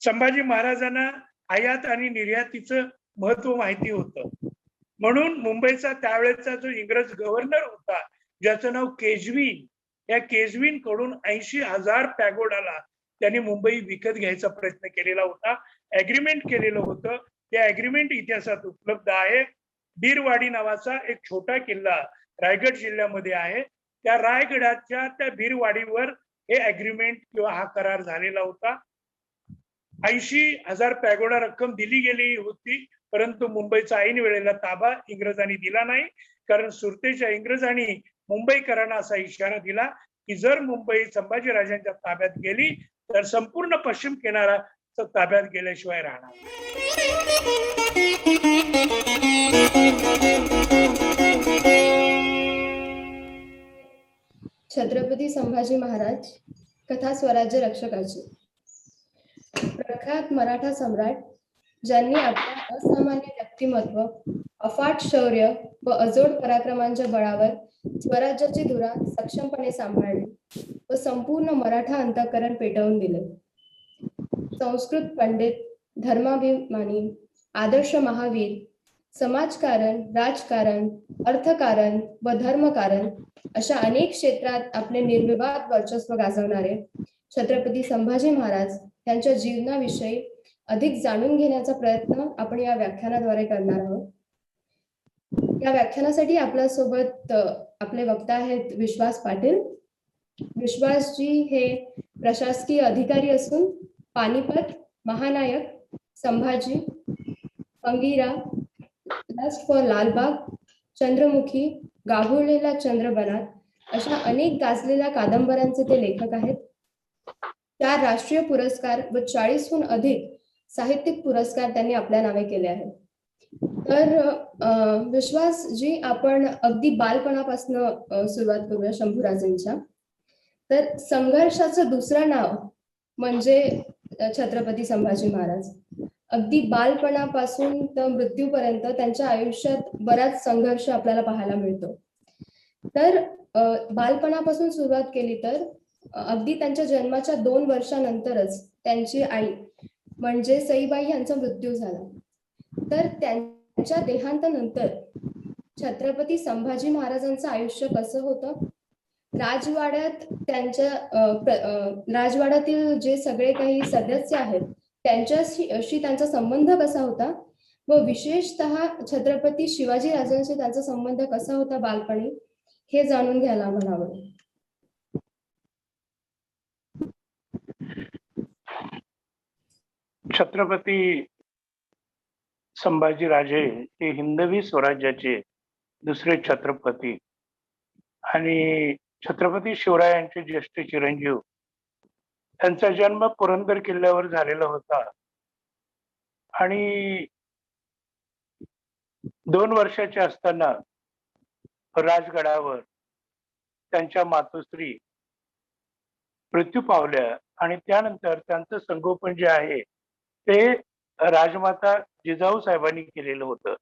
संभाजी महाराजांना आयात आणि निर्यातीचं महत्व माहिती होतं, म्हणून मुंबईचा त्यावेळेचा जो इंग्रज गव्हर्नर होता ज्याचं नाव केजवीन, या केजवीन कडून 80,000 पॅगोडाला त्यांनी मुंबई विकत घ्यायचा प्रयत्न केलेला होता, ऍग्रीमेंट केलेलं होतं. त्या ऍग्रीमेंट इतिहासात उपलब्ध आहे. बीरवाडी नावाचा एक छोटा किल्ला रायगड जिल्ह्यामध्ये आहे. त्या रायगडाच्या त्या बीरवाडीवर हे ऍग्रीमेंट किंवा हा करार झालेला होता. 80,000 पॅगोडा रक्कम दिली गेली होती, परंतु मुंबईचा ऐन वेळेला ताबा इंग्रजांनी दिला नाही, कारण सुरतेच्या इंग्रजांनी मुंबईकरांना असा इशारा दिला की जर मुंबई संभाजीराजांच्या ताब्यात गेली तर संपूर्ण पश्चिम किनारा ताब्यात गेल्याशिवाय राहणार. छत्रपती संभाजी महाराज कथा स्वराज्य रक्षकाची. प्रख्यात मराठा सम्राट ज्यांनी आपल्या असामान्य व्यक्तिमत्व, अफाट शौर्य व अजोड पराक्रमांच्या बळावर स्वराज्याची धुरा सक्षमपणे सांभाळली व संपूर्ण मराठा अंतःकरण पेटवून दिले. संस्कृत पंडित, धर्माभिमानी, आदर्श महावीर, समाजकारण, राजकारण, अर्थकारण व धर्मकारण अशा अनेक क्षेत्रात आपले निर्विवाद वर्चस्व गाजवणारे छत्रपती संभाजी महाराज यांच्या जीवनाविषयी अधिक जाणून घेण्याचा प्रयत्न आपण या व्याख्यानाद्वारे करणार आहोत. या व्याख्यानासाठी आपल्या सोबत आपले वक्ता आहेत विश्वास पाटील. विश्वासजी हे प्रशासकीय अधिकारी असून पानिपत, महानायक, संभाजी, अंगिरा, लस्ट फॉर लालबाग, चंद्रमुखी, गाभुरलेला चंद्रबनात अशा अनेक गाजलेल्या कादंबऱ्यांचे ते लेखक आहेत. 4 राष्ट्रीय पुरस्कार व 40हून अधिक साहित्यिक पुरस्कार त्यांनी आपल्या नावे केले आहेत. तर विश्वास जी, आपण अगदी बालपणापासून सुरुवात करूया शंभूराजांच्या. तर संघर्षाचं दुसरं नाव म्हणजे छत्रपती संभाजी महाराज. अगदी बालपणापासून तर मृत्यूपर्यंत त्यांच्या आयुष्यात बराच संघर्ष आपल्याला पाहायला मिळतो. तर बालपणापासून सुरुवात केली तर अगदी त्यांच्या जन्माच्या 2 वर्षानंतरच त्यांची आई म्हणजे सईबाई यांचा मृत्यू झाला. तर त्यांच्या देहांतानंतर छत्रपती संभाजी महाराजांचं आयुष्य कसं होतं, राजवाड्यात राजवाड्यातील जे सगळे काही सदस्य आहेत त्यांच्याशी त्यांचा संबंध कसा होता व विशेषतः छत्रपती शिवाजी राजांशी त्यांचा संबंध कसा होता बालपणी, हे जाणून घ्यायला आम्हाला आवडेल. छत्रपती संभाजीराजे हे हिंदवी स्वराज्याचे दुसरे छत्रपती आणि छत्रपती शिवरायांचे ज्येष्ठ चिरंजीव. त्यांचा जन्म पुरंदर किल्ल्यावर झालेला होता आणि 2 वर्षाचे असताना राजगडावर त्यांच्या मातोश्री मृत्यू पावल्या आणि त्यानंतर त्यांचं संगोपन जे आहे ते राजमाता जिजाऊ साहेबांनी केलेलं होतं.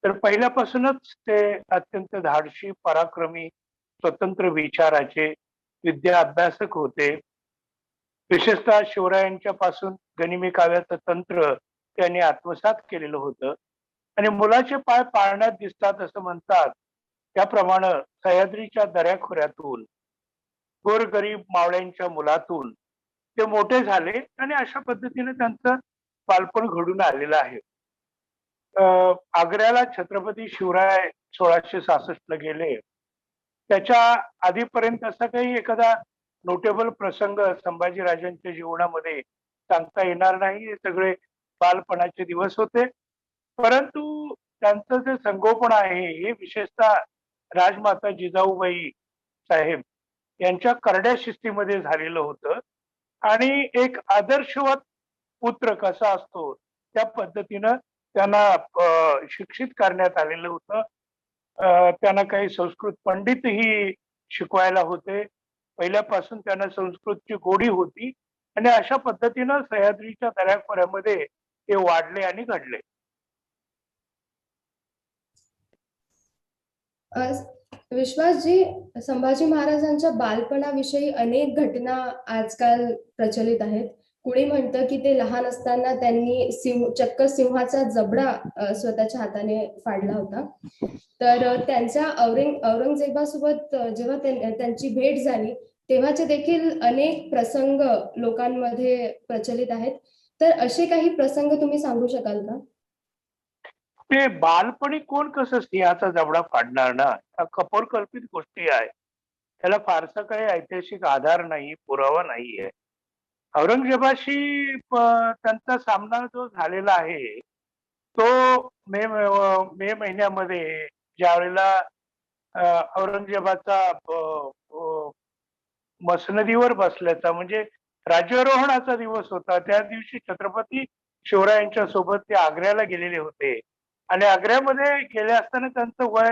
तर पहिल्यापासूनच ते अत्यंत धाडशी, पराक्रमी, स्वतंत्र विचाराचे विद्या अभ्यासक होते. विशेषतः शिवरायांच्या पासून गनिमी काव्याचं तंत्र त्यांनी आत्मसात केलेलं होतं आणि मुलाचे पाय पाळण्यात दिसतात असं म्हणतात त्याप्रमाणे सह्याद्रीच्या दऱ्याखोऱ्यातून गोरगरीब मावळ्यांच्या मुलातून ते मोठे झाले आणि अशा पद्धतीने त्यांचं बालपण घडून आलेलं आहे. आग्र्याला छत्रपती शिवराय 1666 ला गेले. त्याच्या आधीपर्यंत असा काही एखादा नोटेबल प्रसंग संभाजीराजांच्या जीवनामध्ये सांगता येणार नाही. हे सगळे बालपणाचे दिवस होते. परंतु त्यांचं जे संगोपन आहे हे विशेषतः राजमाता जिजाऊबाई साहेब यांच्या करड्या शिस्तीमध्ये झालेलं होतं आणि एक आदर्शवत पुत्र कसा असतो त्या पद्धतीनं त्यांना शिक्षित करण्यात आलेलं होतं. त्यांना काही संस्कृत पंडितही शिकवायला होते. पहिल्यापासून त्यांना संस्कृतची गोडी होती आणि अशा पद्धतीनं सह्याद्रीच्या दऱ्याखोऱ्यामध्ये ते वाढले आणि घडले. विश्वासजी, संभाजी महाराजांच्या बालपणाविषयी अनेक घटना आजकाल प्रचलित आहेत. कुणी म्हणतं की ते लहान असताना त्यांनी चक्क सिंहाचा जबडा स्वतःच्या हाताने फाडला होता. तर त्यांच्या औरंगजेबासोबत जेव्हा त्यांची भेट झाली तेव्हाचे देखील अनेक प्रसंग लोकांमध्ये प्रचलित आहेत. तर असे काही प्रसंग तुम्ही सांगू शकाल का? ते बालपणी कोण कसं सिंहाचा जबडा फाडणार ना? ह्या कपोलकल्पित गोष्टी आहे. त्याला फारसा काही ऐतिहासिक आधार नाही, पुरावा नाहीये. औरंगजेबाशी त्यांचा सामना जो झालेला आहे, तो मे महिन्यामध्ये ज्यावेळेला औरंगजेबाचा मसनदीवर बसल्याचा म्हणजे राज्यारोहणाचा दिवस होता. त्या दिवशी छत्रपती शिवरायांच्या सोबत ते आग्र्याला गेलेले होते आणि आग्र्यामध्ये गेले असताना त्यांचं वय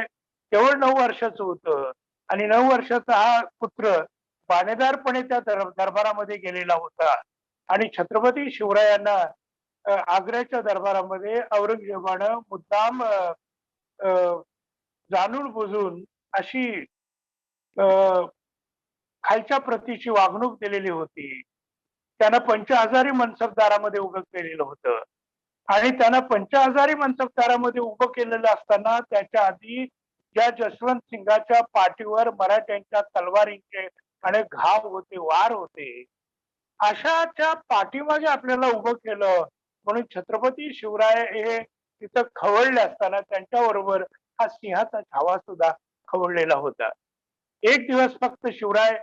केवळ 9 वर्षाचं होतं आणि 9 वर्षाचा हा पुत्र बाणेदारपणे त्या दरबारामध्ये गेलेला होता आणि छत्रपती शिवरायांना आग्र्याच्या दरबारामध्ये औरंगजेबानं मुद्दाम अ, जाणून बुजून अशी अ, खालच्या प्रतीची वागणूक दिलेली होती. त्यानं पंचहजारी मनसबदारामध्ये उभं केलेलं होतं आणि त्यानं पंचहजारी मनसबदारामध्ये उभं केलेलं असताना त्याच्या आधी ज्या जसवंत सिंगाच्या पाठीवर मराठ्यांच्या तलवारींचे अनेक घाव होते, वार होते. अशाच्या पाठीमागे आपल्याला उभं केलं म्हणून छत्रपती शिवराय हे तिथं खवळले असताना त्यांच्याबरोबर हा सिंहाचा छावा सुद्धा खवळलेला होता. एक दिवस फक्त शिवराय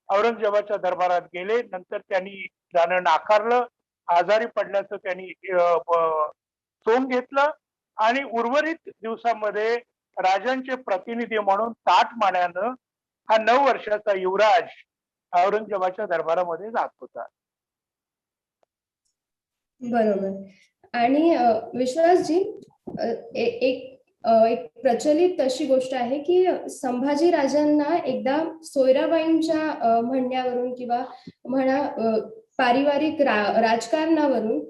औरंगजेबाच्या दरबारात गेले. नंतर त्यांनी जाणं नाकारलं. आजारी पडल्याचं त्यांनी सोंग घेतलं आणि उर्वरित दिवसामध्ये राजांचे प्रतिनिधी म्हणून ताटमान्यानं हा 9 वर्षाचा युवराज औरंगजेबाच्या दरबारामध्ये जात होता. बरोबर. आणि विश्वासजी, एक प्रचलित अशी गोष्ट आहे की संभाजी राजांना एकदा सोयराबाईंच्या म्हणण्यावरून किंवा म्हणा पारिवारिक राजकारणावरून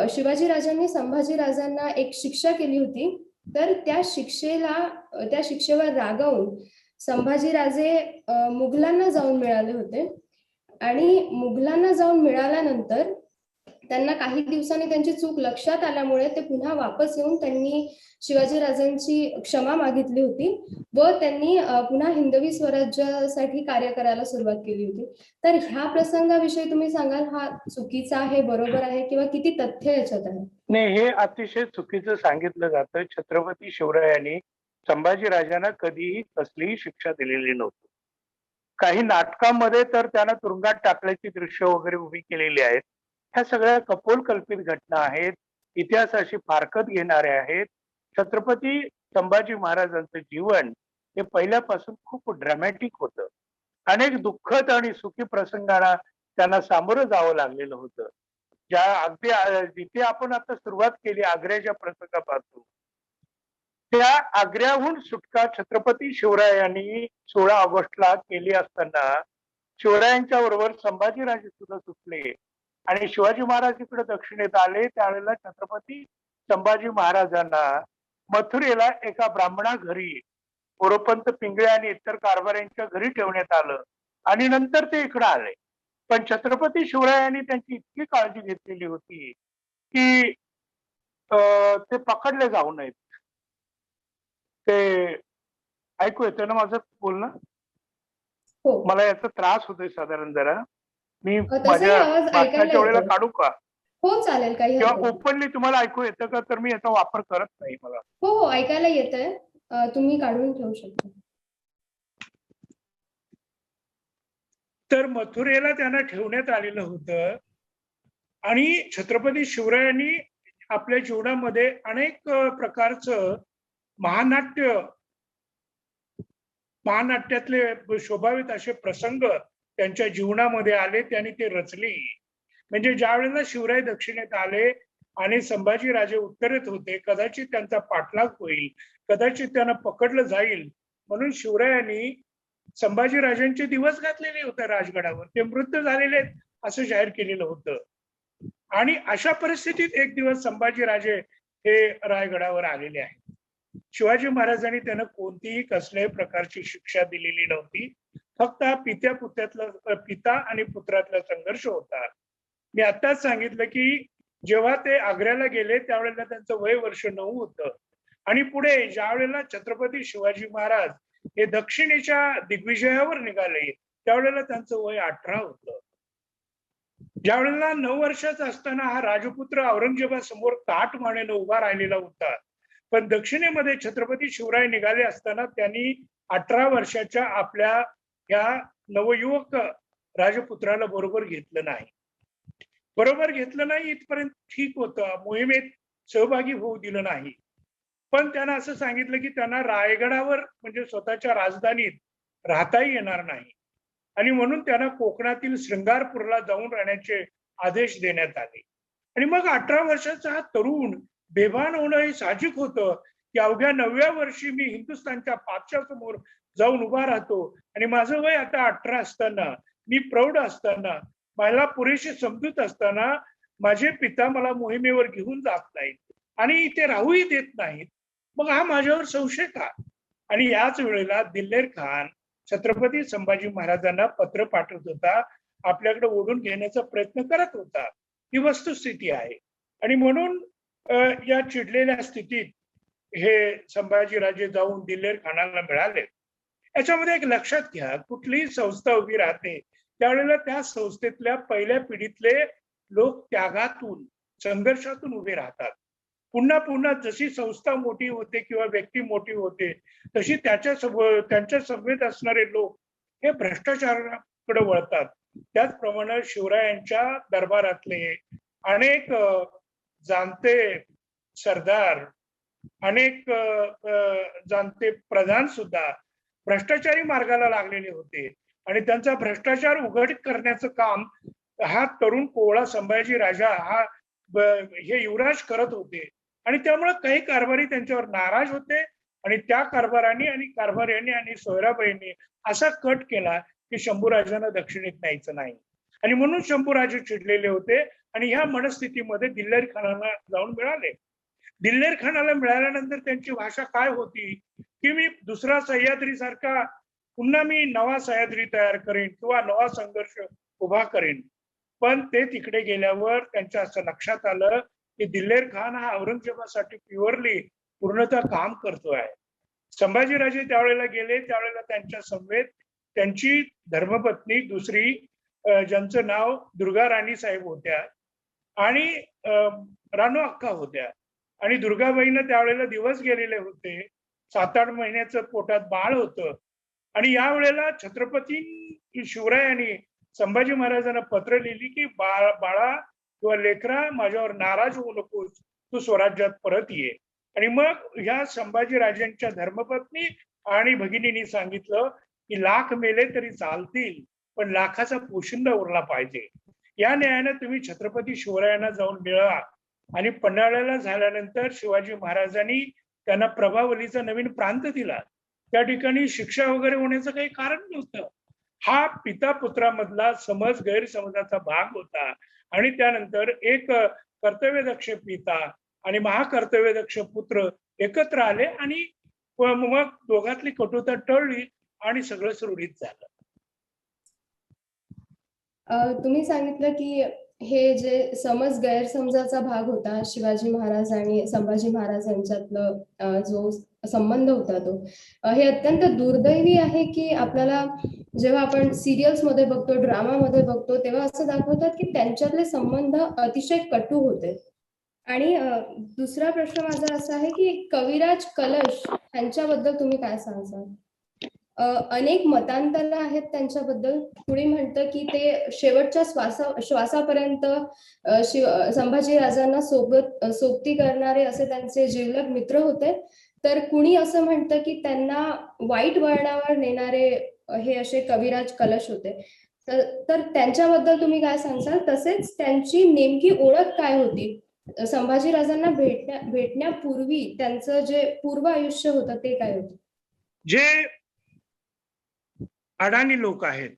शिवाजी राजांनी संभाजी राजांना एक शिक्षा केली होती. तर त्या शिक्षेवर रागावून संभाजीराजे मुघलांना जाऊन मिळाले होते आणि मुघलांना जाऊन मिळाल्यानंतर त्यांना काही दिवसांनी त्यांची चूक लक्षात आल्यामुळे ते पुन्हा वापस येऊन त्यांनी शिवाजीराजांची क्षमा मागितली होती व त्यांनी पुन्हा हिंदवी स्वराज्यासाठी कार्य करायला सुरुवात केली होती. तर ह्या प्रसंगाविषयी तुम्ही सांगाल, हा चुकीचा आहे, बरोबर आहे किंवा किती तथ्य याच्यात आहे? नाही, हे अतिशय चुकीचं सांगितलं जातं. छत्रपती शिवरायांनी संभाजी राजांना कधीही कसलीही शिक्षा दिलेली नव्हती. काही नाटकामध्ये तर त्यांना तुरुंगात टाकल्याची दृश्य वगैरे उभी केलेली आहेत. ह्या सगळ्या कपोलकल्पित घटना आहेत. इतिहासाशी फारकत घेणाऱ्या आहेत. छत्रपती संभाजी महाराजांचं जीवन हे पहिल्यापासून खूप ड्रॅमॅटिक होतं. अनेक दुःखद आणि सुखी प्रसंगांना त्यांना सामोरं जावं लागलेलं होतं. ज्या अगदी जिथे आपण आता सुरुवात केली आग्र्याच्या प्रसंगापासून, त्या आग्र्याहून सुटका छत्रपती शिवरायांनी 16 ऑगस्टला केली असताना शिवरायांच्या बरोबर संभाजीराजे सुद्धा सुटले आणि शिवाजी महाराज इकडे दक्षिणेत आले. त्यावेळेला छत्रपती संभाजी महाराजांना मथुरेला एका ब्राह्मणा घरी मोरोपंत पिंगळे आणि इतर कारभाऱ्यांच्या घरी ठेवण्यात आलं आणि नंतर ते इकडे आले. पण छत्रपती शिवरायांनी त्यांची इतकी काळजी घेतलेली होती की ते पकडले जाऊ नयेत. ते ऐकू येतंय ना माझं बोलणं? हो. मला याचा त्रास होतोय साधारण जरा. मी तसाही माझ्या आवाज ऐकायला भाषणाच्या वेळेला येतोय. काढू का? हो, चालेल, काही किंवा हरकत नाही. ओपनली तुम्हाला ऐकू येतं का? तर मी याचा वापर करत नाही मला. हो, हो, ऐकायला येतंय. तुम्ही काढून ठेवू शकता. तर मथुरेला त्यांना ठेवण्यात आलेलं होतं आणि छत्रपती शिवरायांनी आपल्या जीवनामध्ये अनेक प्रकारचं महानाट्य महानाट्यातले शोभावित असे प्रसंग त्यांच्या जीवनामध्ये आले. त्यांनी ते रचले. म्हणजे ज्या वेळेला शिवराय दक्षिणेत आले आणि संभाजीराजे उत्तरेत होते, कदाचित त्यांचा पाठलाग होईल, कदाचित त्यांना पकडलं जाईल म्हणून शिवरायांनी संभाजीराजांचे दिवस घातलेले होते राजगडावर. ते मृत झालेले असं जाहीर केलेलं होतं आणि अशा परिस्थितीत एक दिवस संभाजीराजे हे रायगडावर आलेले आहेत. शिवाजी महाराजांनी त्यांना कोणतीही कसल्याही प्रकारची शिक्षा दिलेली नव्हती. फक्त हा पिता आणि पुत्रातला संघर्ष होता. मी आताच सांगितलं की जेव्हा ते आग्र्याला गेले त्यावेळेला त्यांचं वय वर्ष 9 होतं आणि पुढे ज्या वेळेला छत्रपती शिवाजी महाराज हे दक्षिणेच्या दिग्विजयावर निघाले त्यावेळेला त्यांचं वय 18 होतं. ज्या वेळेला 9 वर्षाचा असताना हा राजपुत्र औरंगजेबासमोर ताठ मानेनं उभा राहिलेला होता, पण दक्षिणेमध्ये छत्रपती शिवराय निघाले असताना त्यांनी 18 वर्षाच्या आपल्या या नवयुवक राजपुत्राला बरोबर घेतलं नाही. बरोबर घेतलं नाही इथपर्यंत ठीक होतं, मोहिमेत सहभागी होऊ दिलं नाही. पण त्यांना असं सांगितलं की त्यांना रायगडावर म्हणजे स्वतःच्या राजधानीत राहताही येणार नाही आणि म्हणून त्यांना कोकणातील श्रृंगारपूरला जाऊन राहण्याचे आदेश देण्यात आले. आणि मग 18 वर्षाचा हा तरुण बेभान होणं हे साहजिक होतं की अवघ्या 9व्या वर्षी मी हिंदुस्थानच्या पादशासमोर जाऊन उभा राहतो आणि माझं वय आता 18 असताना, मी प्रौढ असताना, मला पुरेशी समजूत असताना माझे पिता मला मोहिमेवर घेऊन जात नाहीत आणि इथे राहूही देत नाहीत, मग हा माझ्यावर संशय का? आणि याच वेळेला दिल्लेर खान छत्रपती संभाजी महाराजांना पत्र पाठवत होता, आपल्याकडे ओढून घेण्याचा प्रयत्न करत होता. ही वस्तुस्थिती आहे. आणि म्हणून या चिडलेल्या स्थितीत हे संभाजीराजे जाऊन दिल्लेर खानाला मिळाले. याच्यामध्ये एक लक्षात घ्या, कुठलीही संस्था उभी राहते त्यावेळेला त्या संस्थेतल्या पहिल्या पिढीतले लोक त्यागातून, संघर्षातून उभे राहतात. पुन्हा पुन्हा जशी संस्था मोठी होते किंवा व्यक्ती मोठी होते तशी त्यांच्या सभेत असणारे लोक हे भ्रष्टाचाराकडे वळतात. त्याचप्रमाणे शिवरायांच्या दरबारातले अनेक जाणते सरदार, अनेक जाणते प्रधान सुद्धा भ्रष्टाचारी मार्गाला लागलेले होते आणि त्यांचा भ्रष्टाचार उघड करण्याचं काम हा तरुण कोवळा संभाजी राजा हे युवराज करत होते. आणि त्यामुळे काही कारभारी त्यांच्यावर नाराज होते आणि त्या कारभाऱ्यांनी आणि सोयराबाईंनी असा कट केला की शंभूराजांना दक्षिणेत न्यायचं नाही. आणि म्हणून शंभूराजे चिडलेले होते आणि ह्या मनस्थितीमध्ये दिल्लेर खानाला जाऊन मिळाले. दिल्लेर खानाला मिळाल्यानंतर त्यांची भाषा काय होती की मी दुसरा सह्याद्री सारखा पुन्हा मी नवा सह्याद्री तयार करेन किंवा नवा संघर्ष उभा करेन. पण ते तिकडे गेल्यावर त्यांच्या असं लक्षात आलं की दिल्लेर खान हा औरंगजेबासाठी प्युअरली पूर्णतः काम करतोय. संभाजीराजे त्यावेळेला गेले त्यावेळेला त्यांच्या समवेत त्यांची धर्मपत्नी दुसरी ज्यांचं नाव दुर्गा राणी साहेब होत्या आणि राणू अक्का होत्या. आणि दुर्गाबाईंना त्यावेळेला दिवस गेलेले होते, 7-8 महिन्याचं पोटात बाळ होतं. आणि या वेळेला छत्रपती शिवरायांनी संभाजी महाराजांना पत्र लिहिली की बाळा किंवा लेकरा माझ्यावर नाराज होऊ नकोस, तू स्वराज्यात परत ये. आणि मग ह्या संभाजी राजांच्या धर्मपत्नी आणि भगिनींनी सांगितलं की लाख मेले तरी चालतील पण लाखाचा पोशिंदा उरला पाहिजे. या न्यायाने तुम्ही छत्रपती शिवरायांना जाऊन मिळा. आणि पन्हाळ्याला झाल्यानंतर शिवाजी महाराजांनी त्यांना प्रभावलीचा नवीन प्रांत दिला. त्या ठिकाणी शिक्षा वगैरे होण्याचं काही कारण नव्हतं. हा पिता पुत्रामधला समज गैरसमजाचा भाग होता. आणि त्यानंतर एक कर्तव्यदक्ष पिता आणि महाकर्तव्यदक्ष पुत्र एकत्र आले आणि मग दोघातली कटुता टळली आणि सगळं सुरळीत झालं. तुम्ही सांगितलं की हे जे समज गैरसमजाचा भाग होता शिवाजी महाराज आणि संभाजी महाराज यांच्यातलं जो संबंध होता तो हे अत्यंत दुर्दैवी आहे की आपल्याला जेव्हा आपण सिरियल्स मध्ये बघतो, ड्रामामध्ये बघतो तेव्हा असं दाखवतात की त्यांच्यातले संबंध अतिशय कटू होते. आणि दुसरा प्रश्न माझा असा आहे की कविराज कलश यांच्याबद्दल तुम्ही काय सांगाल? अनेक मतांतर आहेत त्यांच्याबद्दल. कुणी म्हणतं की ते शेवटच्या श्वासापर्यंत संभाजी राजांना सोबती करणारे असे त्यांचे जिवलग मित्र होते. तर कुणी असं म्हणतं की त्यांना वाईट वळणावर नेणारे हे असे कविराज कलश होते. तर त्यांच्याबद्दल तुम्ही काय सांगाल? तसेच त्यांची नेमकी ओळख काय होती? संभाजी राजांना भेटण्यापूर्वी त्यांचं जे पूर्व आयुष्य होतं ते काय होतं? जे अडाणी लोक आहेत,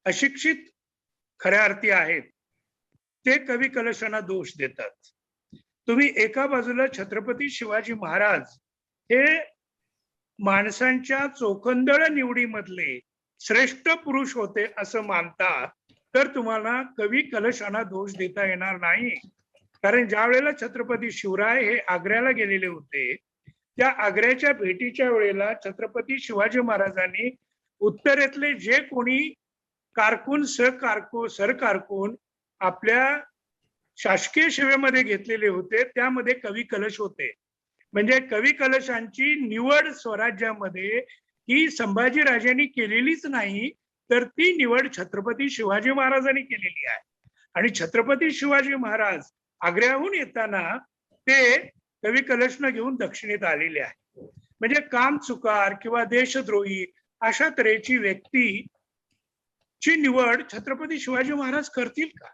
अशिक्षित खऱ्या अर्थी आहेत, ते कवी कलशांना दोष देतात. तुम्ही एका बाजूला छत्रपती शिवाजी महाराज हे माणसांच्या चोखंदळ निवडीमधले श्रेष्ठ पुरुष होते असं मानता, तर तुम्हाला कवी कलशांना दोष देता येणार नाही. कारण ज्या वेळेला छत्रपती शिवराय हे आग्र्याला गेलेले होते, त्या आग्र्याच्या भेटीच्या वेळेला छत्रपती शिवाजी महाराजांनी उत्तरेतले जे कोणी कारकून सरकारकून आपल्या शासकीय सेवेमध्ये घेतलेले होते, त्यामध्ये कवी कलश होते. म्हणजे कवी कलशांची निवड स्वराज्यामध्ये ही संभाजीराजांनी केलेलीच नाही, तर ती निवड छत्रपती शिवाजी महाराजांनी केलेली आहे. आणि छत्रपती शिवाजी महाराज आग्र्याहून येताना ते कवी कलशनं घेऊन दक्षिणेत आलेले आहे. म्हणजे काम चुकार किंवा देशद्रोही अशा तऱ्हेची व्यक्तीची निवड छत्रपती शिवाजी महाराज करतील का?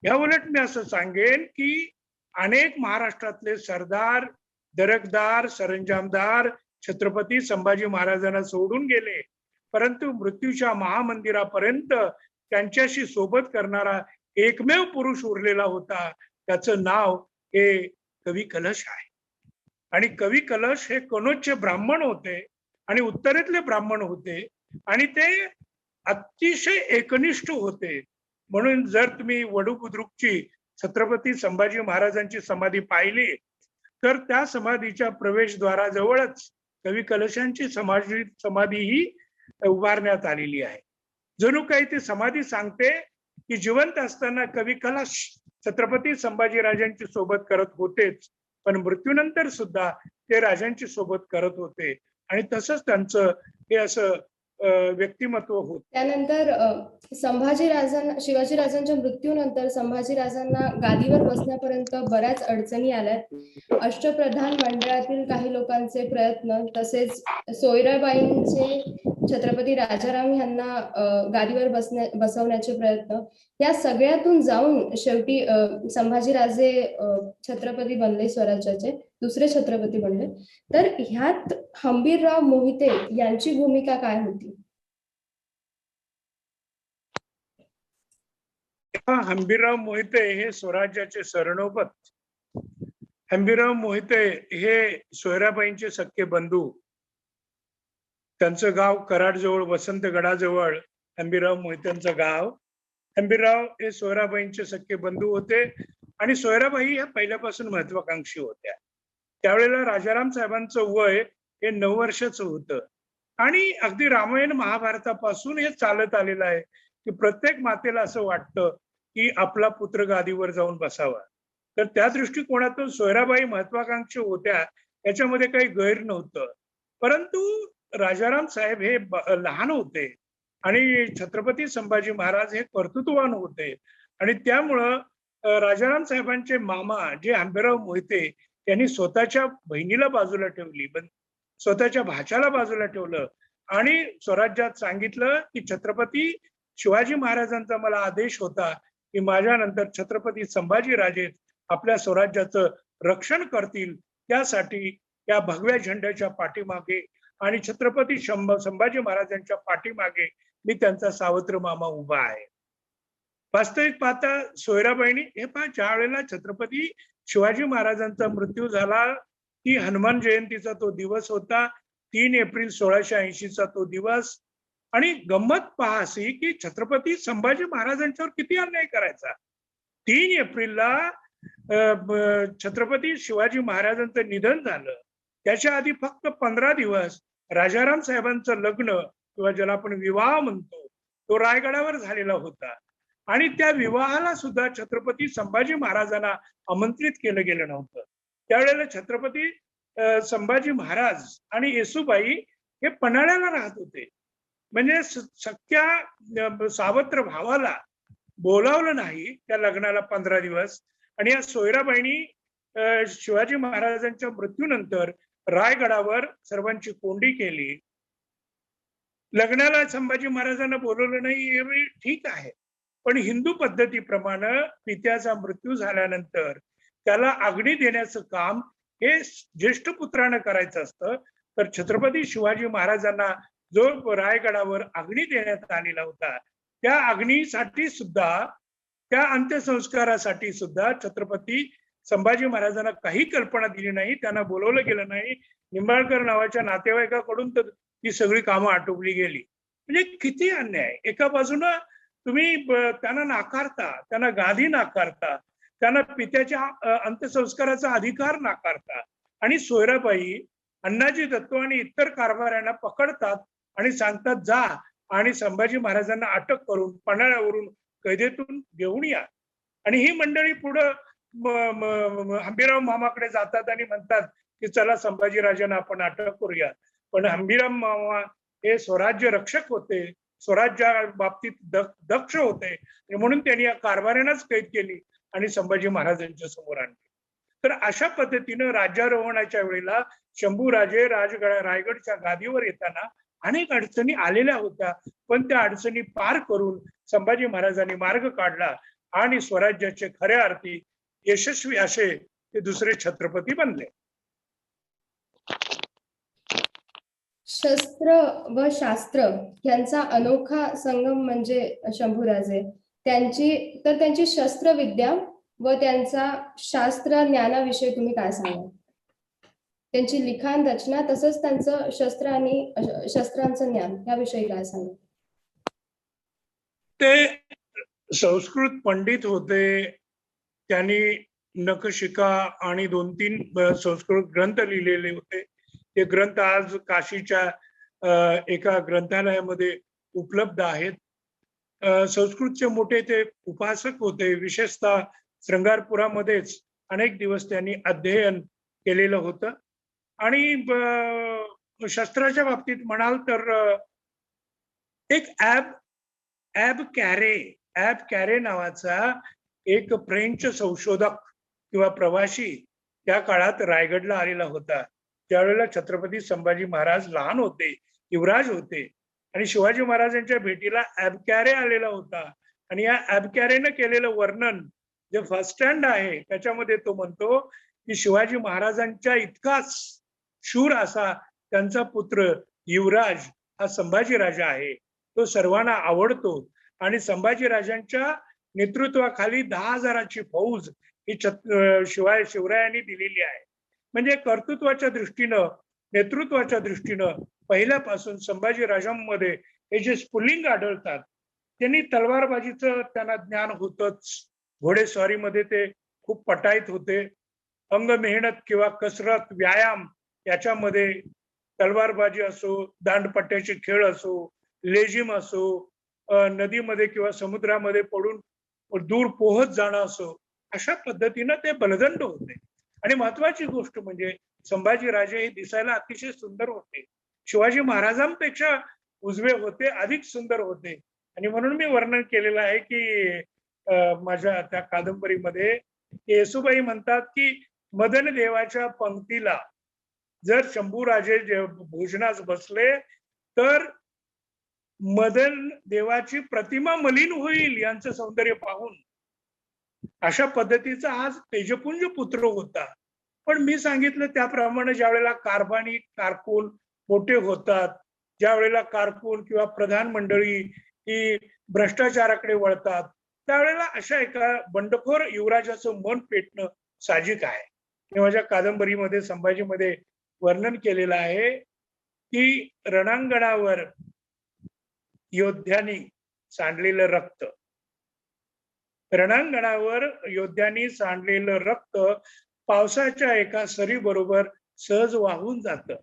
या उलट मी असं सांगेन की अनेक महाराष्ट्रातले सरदार, दरकदार, सरंजामदार छत्रपती संभाजी महाराजांना सोडून गेले, परंतु मृत्यूच्या महामंदिरापर्यंत त्यांच्याशी सोबत करणारा एकमेव पुरुष उरलेला होता. त्याचं नाव हे कवी कलश आहे. आणि कवी कलश हे कनोजचे ब्राह्मण होते आणि उत्तरेतले ब्राह्मण होते आणि ते अतिशय एकनिष्ठ होते. म्हणून जर तुम्ही वडू बुद्रुकची छत्रपती संभाजी महाराजांची समाधी पाहिली, तर त्या समाधीच्या प्रवेशद्वाराजवळच कवी कलशांची समाधी ही उभारण्यात आलेली आहे. जणू काही ती समाधी सांगते की जिवंत असताना कवी कलश छत्रपती संभाजीराजांची सोबत करत होतेच, पण मृत्यूनंतर सुद्धा ते राजांची सोबत करत होते. आणि तसंच त्यांचं हे असं व्यक्तिमत्व होत. त्यानंतर शिवाजीराजांच्या मृत्यूनंतर संभाजीराजांना गादीवर बसण्यापर्यंत बऱ्याच अडचणी आल्यात. अष्टप्रधान मंडळातील काही लोकांचे प्रयत्न, तसेच सोयराबाईंचे छत्रपती राजाराम यांना गादीवर बसवण्याचे प्रयत्न, या सगळ्यातून जाऊन शेवटी संभाजीराजे छत्रपती बनले, स्वराज्याचे दुसरे छत्रपती बनले. तर ह्यात हंबीरराव मोहिते यांची भूमिका काय होती? हंबीरराव मोहिते हे स्वराज्याचे सरनोबत. हंबीरराव मोहिते हे सोयराबाईंचे सख्खे बंधू. त्यांचं गाव कराडजवळ, वसंतगडाजवळ हंबीरराव मोहित्यांचं गाव. हंबीरराव हे सोयराबाईंचे सख्खे बंधू होते आणि सोयराबाई ह्या पहिल्यापासून महत्वाकांक्षी होत्या. त्यावेळेला राजाराम साहेबांचं वय हे 9 वर्षाचं होतं आणि अगदी रामायण महाभारतापासून हे चालत आलेलं आहे की प्रत्येक मातेला असं वाटतं की आपला पुत्र गादीवर जाऊन बसावा. तर त्या दृष्टिकोनातून सोयराबाई महत्वाकांक्षी होत्या, याच्यामध्ये काही गैर नव्हतं. परंतु राजाराम साहेब हे लहान होते आणि छत्रपती संभाजी महाराज हे कर्तृत्ववान होते आणि त्यामुळं राजाराम साहेबांचे मामा जे हंबीरराव मोहिते यांनी स्वतःच्या बहिणीला बाजूला ठेवली, स्वतःच्या भाच्याला बाजूला ठेवलं आणि स्वराज्यात सांगितलं की छत्रपती शिवाजी महाराजांचा मला आदेश होता की माझ्यानंतर छत्रपती संभाजीराजे आपल्या स्वराज्याचं रक्षण करतील, त्यासाठी या भगव्या झेंड्याच्या पाठीमागे आणि छत्रपती संभाजी महाराजांच्या पाठीमागे मी त्यांचा सावत्र मामा उभा आहे. वास्तविक पाहता सोयराबाईंनी हे पहा, ज्या वेळेला छत्रपती शिवाजी महाराजांचा मृत्यू झाला, ती हनुमान जयंतीचा तो दिवस होता, 3 एप्रिल 1680चा तो दिवस. आणि गंमत पहा अशी की छत्रपती संभाजी महाराजांच्यावर किती अन्याय करायचा. 3 एप्रिलला छत्रपती शिवाजी महाराजांचं निधन झालं. त्याच्या आधी फक्त 15 दिवस राजाराम साहेबांचं लग्न किंवा ज्याला आपण विवाह म्हणतो तो रायगडावर झालेला होता आणि त्या विवाहाला सुद्धा छत्रपती संभाजी महाराजांना आमंत्रित केलं गेलं नव्हतं. त्यावेळेला छत्रपती संभाजी महाराज आणि येसूबाई हे पन्हाळ्याला राहत होते. म्हणजे सख्या सावत्र भावाला बोलावलं नाही त्या लग्नाला 15 दिवस. आणि या सोयराबाईंनी शिवाजी महाराजांच्या मृत्यूनंतर रायगडावर सर्वांची कोंडी केली. लग्नाला संभाजी महाराजांना बोलवलं नाही हे ठीक आहे, पण हिंदू पद्धतीप्रमाणे पित्याचा मृत्यू झाल्यानंतर त्याला अग्नी देण्याचं काम हे ज्येष्ठ पुत्रानं करायचं असतं. तर छत्रपती शिवाजी महाराजांना जो रायगडावर अग्नी देण्यात आलेला होता, त्या अग्नीसाठी सुद्धा, त्या अंत्यसंस्कारासाठी सुद्धा छत्रपती संभाजी महाराजांना काही कल्पना दिली नाही, त्यांना बोलवलं गेलं नाही. निंबाळकर नावाच्या नातेवाईकाकडून तर ती सगळी कामं आटोपली गेली. म्हणजे किती अन्याय. एका बाजूनं तुम्ही त्यांना नाकारता, त्यांना गादी नाकारता, त्यांना पित्याच्या अंत्यसंस्काराचा अधिकार नाकारता आणि सोयराबाई अण्णाजी दत्तो आणि इतर कारभाऱ्यांना पकडतात आणि सांगतात जा आणि संभाजी महाराजांना अटक करून पन्हाळ्यावरून कैदेतून घेऊन या. आणि ही मंडळी पुढं हंबीराव मामाकडे जातात आणि म्हणतात की चला संभाजी राजांना आपण अटक करूया. पण हंबीराव मामा हे स्वराज्य रक्षक होते, स्वराज्या बाबतीत दक्ष होते, म्हणून त्यांनी या कारभाऱ्यांनाच कैद केली आणि संभाजी महाराजांच्या समोर आणले. तर अशा पद्धतीनं राज्यारोहणाच्या वेळेला शंभूराजे रायगडच्या गादीवर येताना अनेक अडचणी आलेल्या होत्या, पण त्या अडचणी पार करून संभाजी महाराजांनी मार्ग काढला आणि स्वराज्याचे खऱ्या अर्थी यशस्वी असे ते दुसरे छत्रपती बनले. शस्त्र व शास्त्र यांचा अनोखा संगम म्हणजे शंभूराजे. त्यांची शस्त्रविद्या व त्यांचा शास्त्र ज्ञानाविषयी तुम्ही काय सांगाल? त्यांची लिखाण रचना तसंच त्यांचं शस्त्र आणि शस्त्रांचं ज्ञान याविषयी काय सांगाल? ते संस्कृत पंडित होते, त्यांनी नखशिका आणि 2-3 संस्कृत ग्रंथ लिहिलेले होते. ते ग्रंथ आज काशीच्या एका ग्रंथालयामध्ये उपलब्ध आहेत. संस्कृतचे मोठे ते उपासक होते, विशेषतः श्रंगारपुरामध्येच अनेक दिवस त्यांनी अध्ययन केलेलं होतं. आणि शस्त्राच्या बाबतीत म्हणाल तर एक ॲब कॅरे नावाचा एक फ्रेंच संशोधक किंवा प्रवासी त्या काळात रायगडला आलेला होता. त्यावेळेला छत्रपती संभाजी महाराज लहान होते, युवराज होते आणि शिवाजी महाराजांच्या भेटीला ॲबकॅरे आलेला होता. आणि या ॲबकॅरेनं केलेलं वर्णन जे फर्स्ट हँड आहे त्याच्यामध्ये तो म्हणतो की शिवाजी महाराजांच्या इतकाच शूर असा त्यांचा पुत्र युवराज हा संभाजी राजा आहे. तो सर्वांना आवडतो आणि संभाजी राजांच्या नेतृत्वाखाली 10,000ची फौज ही शिवरायांनी दिलेली आहे. म्हणजे कर्तृत्वाच्या दृष्टीनं, नेतृत्वाच्या दृष्टीनं पहिल्यापासून संभाजी राजांमध्ये हे जे स्फुल्लिंग आढळतात, त्यांनी तलवारबाजीचं त्यांना ज्ञान होतच. घोडेस्वारीमध्ये ते खूप पटाईत होते. अंग मेहनत किंवा कसरत, व्यायाम याच्यामध्ये तलवारबाजी असो, दांडपट्ट्याचे खेळ असो, लेझिम असो, नदीमध्ये किंवा समुद्रामध्ये पडून दूर पोहत जाणं असो, अशा पद्धतीनं ते बलदंड होते. आणि महत्वाची गोष्ट म्हणजे संभाजी राजे हे दिसायला अतिशय सुंदर होते. शिवाजी महाराजांपेक्षा उजवे होते, अधिक सुंदर होते. आणि म्हणून मी वर्णन केलेलं आहे की माझ्या त्या कादंबरीमध्ये येसुबाई म्हणतात की मदन देवाच्या पंक्तीला जर शंभूराजे भोजनास बसले तर मदन देवाची प्रतिमा मलिन होईल यांचं सौंदर्य पाहून. अशा पद्धतीचा आज तेजपुंज पुत्र होता. पण मी सांगितलं त्याप्रमाणे ज्या वेळेला कारभारी कारकून मोठे होतात, ज्या वेळेला कारकून किंवा प्रधान मंडळी ही भ्रष्टाचाराकडे वळतात, त्यावेळेला अशा एका बंडखोर युवराजाचं मन पेटणं साहजिक आहे. मी माझ्या कादंबरीमध्ये संभाजीमध्ये वर्णन केलेलं आहे की रणांगणावर योद्ध्यांनी सांडलेलं रक्त, रणांगणावर योद्ध्यांनी सांडलेलं रक्त पावसाच्या एका सरी बरोबर सहज वाहून जातं.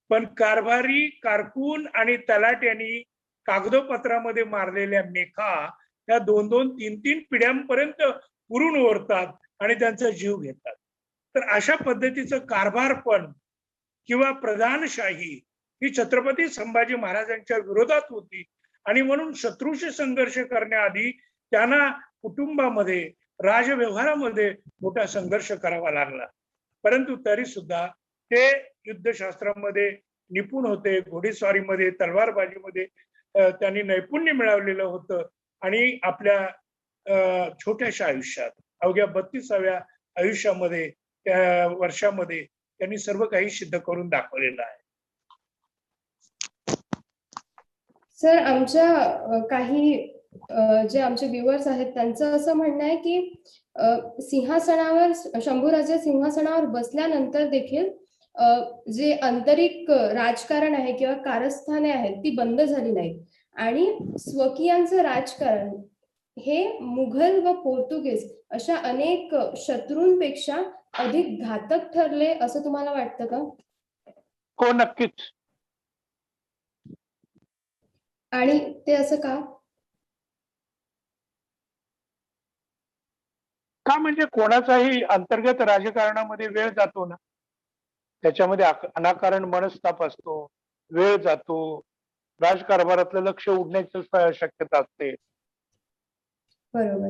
पण कारभारी, कारकून आणि तलाट्यांनी कागदोपत्रामध्ये मारलेल्या मेखा त्या 2-2, 3-3 पिढ्यांपर्यंत पुरून ओरतात आणि त्यांचा जीव घेतात. तर अशा पद्धतीचं कारभारपण किंवा प्रधानशाही ही छत्रपती संभाजी महाराजांच्या विरोधात होती. आणि म्हणून शत्रूशी संघर्ष करण्याआधी त्यांना कुटुंबामध्ये, राजव्यवहारामध्ये मोठा संघर्ष करावा लागला. परंतु तरी सुद्धा ते युद्धशास्त्रामध्ये निपुण होते, घोडेस्वारीमध्ये, तलवारबाजीमध्ये त्यांनी नैपुण्य मिळवलेलं होतं. आणि आपल्या छोट्याशा आयुष्यात, अवघ्या 32व्या आयुष्यामध्ये, त्या वर्षामध्ये त्यांनी सर्व काही सिद्ध करून दाखवलेलं आहे. सर, आमच्या काही जे आमचे व्ह्युअर्स आहेत त्यांचं असं म्हणणं आहे की सिंहासनावर शंभूराजे सिंहासनावर बसल्यानंतर देखील जे आंतरिक राजकारण आहे किंवा कारस्थाने आहेत ती बंद झाली नाहीत आणि स्वकीयांचं राजकारण हे मुघल व पोर्तुगीज अशा अनेक शत्रूंपेक्षा अधिक घातक ठरले असं तुम्हाला वाटतं का? हो, नक्कीच. आणि ते असं का? का म्हणजे कोणाचाही अंतर्गत राजकारणामध्ये वेळ जातो ना, त्याच्यामध्ये अनाकारण मनस्ताप असतो, वेळ जातो, राजकारभारातलं लक्ष उडण्याची शक्यता असते. बरोबर.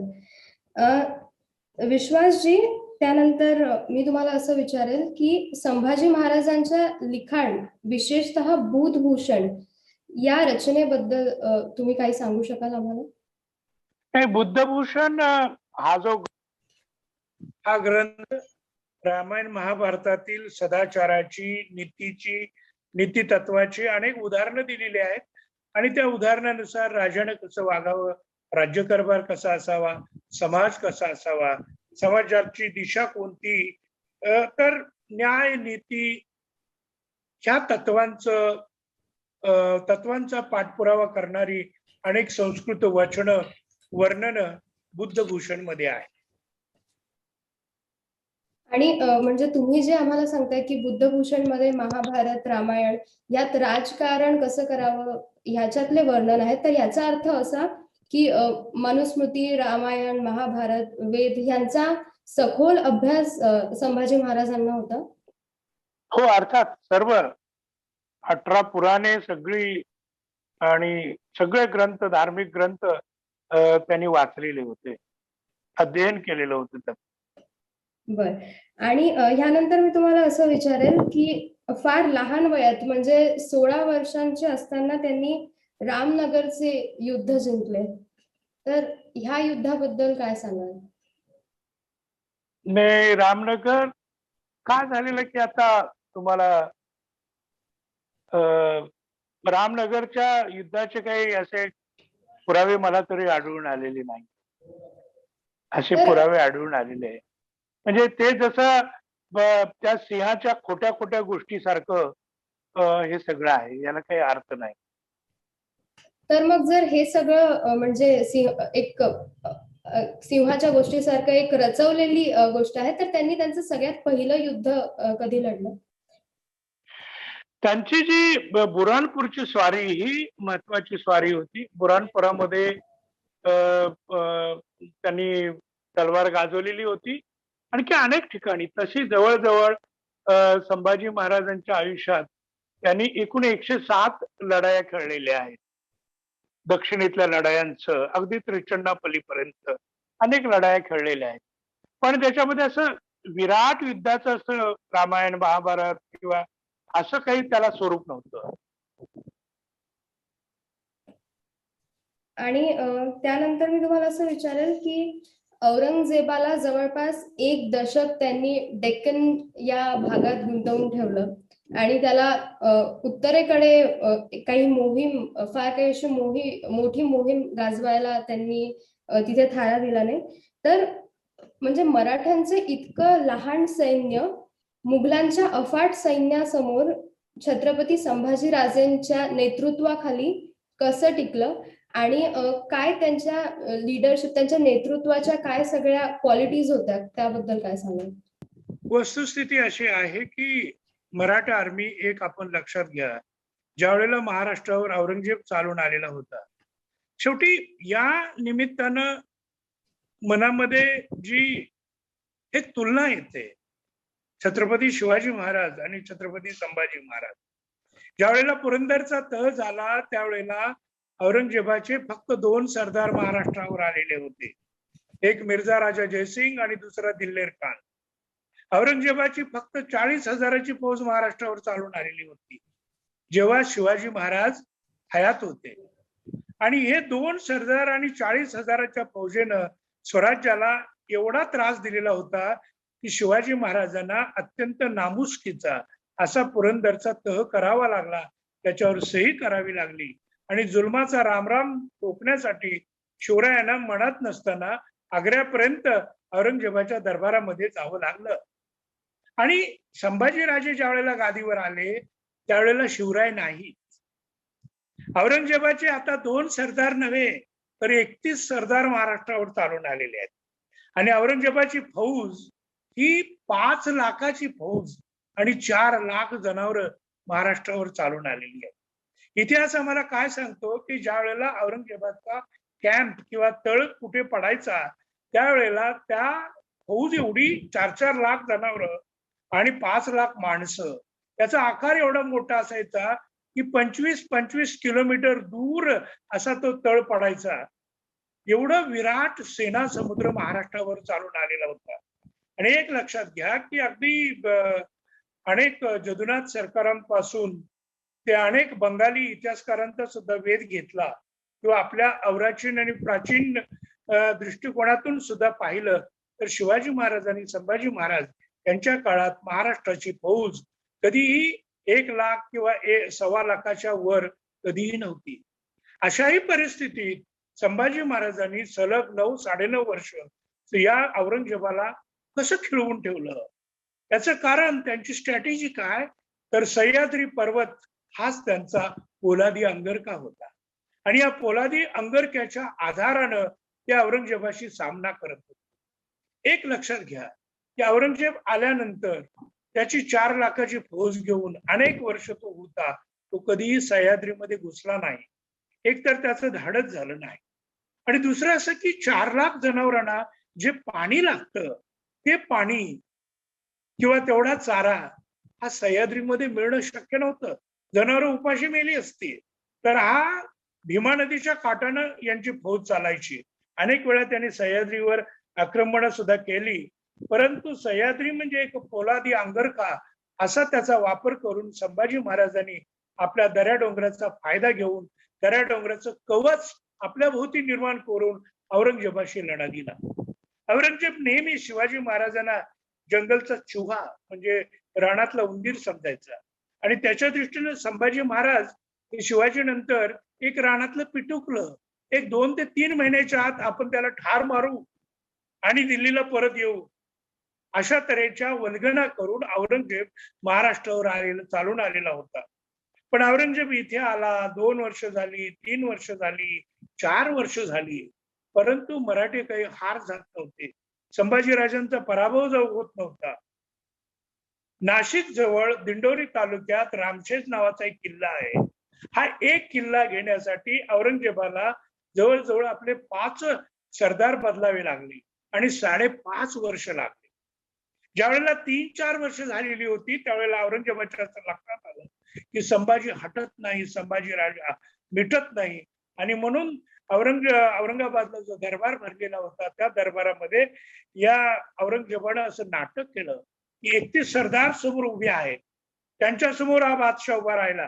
विश्वासजी, त्यानंतर मी तुम्हाला असं विचारेल की संभाजी महाराजांच्या लिखाण, विशेषतः बुधभूषण या रचनेबद्दल तुम्ही काही सांगू शकाल आम्हाला? नाही, बुद्धभूषण हा ग्रंथ रामायण महाभारतातील सदाचाराची, नीतीची, नीतितत्वाची अनेक उदाहरणं दिलेली आहेत आणि त्या उदाहरणानुसार राजानं कसं वागावं, राज्यकारभार कसा असावा, समाज कसा असावा, समाजाची दिशा कोणती, तर न्याय, नीती ह्या तत्वांचा पाठपुरावा करणारी अनेक संस्कृत वचनं, वर्णनं बुद्धभूषण मध्ये आहे. आणि म्हणजे तुम्ही जे आम्हाला सांगताय की बुद्धभूषण मध्ये महाभारत, रामायण यात राजकारण कसं करावं ह्याच्यातले वर्णन आहे, तर याचा अर्थ असा की मनुस्मृती, रामायण, महाभारत, वेद यांचा सखोल अभ्यास संभाजी महाराजांना होता? हो, अर्थात सर्व 18 पुराणे सगळी आणि सगळे ग्रंथ, धार्मिक ग्रंथ त्यांनी वाचलेले होते, अध्ययन केलेलं होतं त्यात. बर. आणि ह्यानंतर मी तुम्हाला असं विचारेल की फार लहान वयात म्हणजे 16 वर्षांचे असताना त्यांनी रामनगरचे युद्ध जिंकले, तर ह्या युद्धाबद्दल काय सांगाल? रामनगर का झालेलं की आता तुम्हाला रामनगरच्या युद्धाचे काही असे पुरावे मला तरी आढळून आलेले नाही. असे पुरावे आढळून आलेले आहे. म्हणजे ते जसं त्या सिंहाच्या खोट्या खोट्या गोष्टीसारखं हे सगळं आहे, याला काही अर्थ नाही. तर मग जर हे सगळं म्हणजे सिंहाच्या गोष्टीसारखं एक रचवलेली गोष्ट आहे, तर त्यांनी त्यांचं सगळ्यात पहिलं युद्ध कधी लढलं? त्यांची जी बुऱ्हाणपूरची स्वारी ही महत्वाची स्वारी होती. बुऱ्हाणपुरामध्ये त्यांनी तलवार गाजवलेली होती. आणखी अनेक ठिकाणी तशी जवळजवळ संभाजी महाराजांच्या आयुष्यात त्यांनी एकूण 107 लढाया खेळलेल्या आहेत. दक्षिणेतल्या लढायांचं अगदी त्रिचंडापल्लीपर्यंत अनेक लढाया खेळलेल्या आहेत. पण त्याच्यामध्ये असं विराट युद्धाचं असं रामायण, महाभारत किंवा असं काही त्याला स्वरूप नव्हतं. आणि त्यानंतर मी तुम्हाला असं विचारेल की औरंगजेबाला जवळपास 1 दशक त्यांनी डेक्कन या भागात गुंतवून ठेवलं आणि त्याला उत्तरेकडे काही मोहीम, फार काही अशी मोठी मोहीम गाजवायला त्यांनी तिथे थारा दिला नाही. तर म्हणजे मराठ्यांचे इतकं लहान सैन्य मुघलांच्या अफाट सैन्यासमोर छत्रपती संभाजीराजेंच्या नेतृत्वाखाली कसं टिकलं, आणि काय त्यांच्या लीडरशिप, त्यांच्या नेतृत्वाच्या काय सगळ्या क्वालिटीज होत्या, त्याबद्दल काय सांगाल? वस्तुस्थिती अशी आहे की मराठा आर्मी एक आपण लक्षात घ्या, ज्या वेळेला महाराष्ट्रावर औरंगजेब चालून आलेला होता, शेवटी या निमित्तानं मनामध्ये जी एक तुलना येते छत्रपती शिवाजी महाराज आणि छत्रपती संभाजी महाराज. ज्या वेळेला पुरंदरचा तह झाला त्यावेळेला औरंगजेबाचे फक्त 2 सरदार महाराष्ट्रावर आलेले होते, एक मिर्झा राजा जयसिंग आणि दुसरा दिल्लेर खान. औरंगजेबाची फक्त 40,000ची फौज महाराष्ट्रावर चालून आलेली होती जेव्हा शिवाजी महाराज हयात होते. आणि हे 2 सरदार आणि 40,000च्या फौजेनं स्वराज्याला एवढा त्रास दिलेला होता की शिवाजी महाराजांना अत्यंत नामुष्कीचा असा पुरंदरचा तह करावा लागला, त्याच्यावर सही करावी लागली आणि जुलमाचा रामराम रोखण्यासाठी शिवरायांना मनात नसताना आग्र्यापर्यंत औरंगजेबाच्या दरबारामध्ये जावं लागलं. आणि संभाजीराजे ज्या वेळेला गादीवर आले त्यावेळेला शिवराय नाही, औरंगजेबाचे आता 2 सरदार नव्हे तर 31 सरदार महाराष्ट्रावर चालून आलेले आहेत. आणि औरंगजेबाची फौज ही 5 लाखाची फौज आणि 4 लाख जनावर महाराष्ट्रावर चालून आलेली आहे. इतिहास आम्हाला काय सांगतो की ज्या वेळेला औरंगजेबाचा कॅम्प किंवा तळ कुठे पडायचा त्यावेळेला त्या फौज एवढी 4-4 लाख जनावर आणि 5 लाख माणसं, त्याचा आकार एवढा मोठा असायचा की 25-25 किलोमीटर दूर असा तो तळ पडायचा. एवढं विराट सेना समुद्र महाराष्ट्रावर चालून आलेला होता. आणि एक लक्षात घ्या की अगदी अनेक जदुनाथ सरकारांपासून ते अनेक बंगाली इतिहासकारांचा सुद्धा वेध घेतला किंवा आपल्या अवराचीन आणि प्राचीन दृष्टिकोनातून सुद्धा पाहिलं तर शिवाजी महाराज आणि संभाजी महाराज यांच्या काळात महाराष्ट्राची फौज कधीही 1 लाख किंवा 1.25 लाखाच्या वर कधीही नव्हती. अशाही परिस्थितीत संभाजी महाराजांनी सलग 9-9.5 वर्ष या औरंगजेबाला कसं खिळवून ठेवलं? याचं कारण त्यांची स्ट्रॅटेजी काय तर सह्याद्री पर्वत हाच त्यांचा पोलादी अंगरखा होता. आणि या पोलादी अंगरख्याच्या आधारानं ते औरंगजेबाशी सामना करत होते. एक लक्षात घ्या की औरंगजेब आल्यानंतर त्याची 4 लाखाची फौज घेऊन अनेक वर्ष तो होता, तो कधीही सह्याद्रीमध्ये घुसला नाही. एक तर त्याचं धाडस झालं नाही आणि दुसरं असं की 4 लाख जनावरांना जे पाणी लागतं ते पाणी किंवा तेवढा चारा हा सह्याद्रीमध्ये मिळणं शक्य नव्हतं. जनावर उपाशी मेली असती. तर हा भीमा नदीच्या काठानं यांची फौज चालायची. अनेक वेळा त्यांनी सह्याद्रीवर आक्रमण सुद्धा केली, परंतु सह्याद्री म्हणजे एक पोलादी अंगरखा असा त्याचा वापर करून संभाजी महाराजांनी आपल्या दऱ्या डोंगराचा फायदा घेऊन दऱ्या डोंगराचं कवच आपल्या भोवती निर्माण करून औरंगजेबाशी लढा दिला. औरंगजेब नेहमी शिवाजी महाराजांना जंगलचा चुहा म्हणजे रानातला उंदीर समजायचा आणि त्याच्या दृष्टीने संभाजी महाराज हे शिवाजी नंतर एक रानातलं पिटुकलं. एक 2 ते 3 महिन्याच्या आत आपण त्याला ठार मारू आणि दिल्लीला परत येऊ अशा तऱ्हेच्या वल्गना करून औरंगजेब महाराष्ट्रावर चालून आलेला होता. पण औरंगजेब इथे आला, 2 वर्ष झाली, 3 वर्ष झाली, 4 वर्ष झाली, परंतु मराठी काही हार जात नव्हते. संभाजीराजांचा पराभव होत नव्हता. नाशिक जवळ दिंडोरी तालुक्यात रामशेज नावाचा एक किल्ला आहे. हा एक किल्ला घेण्यासाठी औरंगजेबाला जवळजवळ आपले 5 सरदार बदलावे लागले आणि 5.5 वर्ष लागले. ज्या वेळेला 3-4 वर्ष झालेली होती त्यावेळेला औरंगजेबाच्या लक्षात आलं की संभाजी हटत नाही, संभाजी राजा मिटत नाही आणि म्हणून औरंगाबादला जो दरबार भरलेला होता त्या दरबारामध्ये या औरंगजेबानं असं नाटक केलं की 31 सरदार समोर उभे आहेत, त्यांच्या समोर हा बादशाह उभा राहिला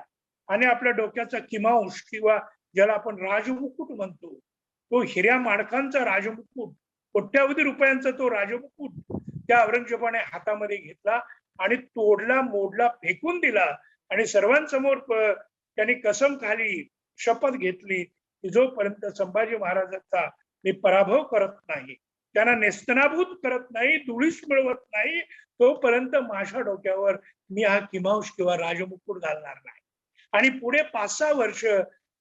आणि आपल्या डोक्याचा किमांश किंवा ज्याला आपण राजमुकुट म्हणतो तो हिऱ्या माणकांचा राजमुकुट, कोट्यावधी रुपयांचा तो राजमुकुट त्या औरंगजेबाने हातामध्ये घेतला आणि तोडला मोडला फेकून दिला आणि सर्वांसमोर त्यांनी कसम खाली, शपथ घेतली की जोपर्यंत संभाजी महाराजांचा मी पराभव करत नाही, त्यांना नेस्तनाभूत करत नाही, धुळीस मिळवत नाही, तोपर्यंत माझ्या डोक्यावर मी हा किमांश किंवा राजमुकुट घालणार नाही. आणि पुढे 5-6 वर्ष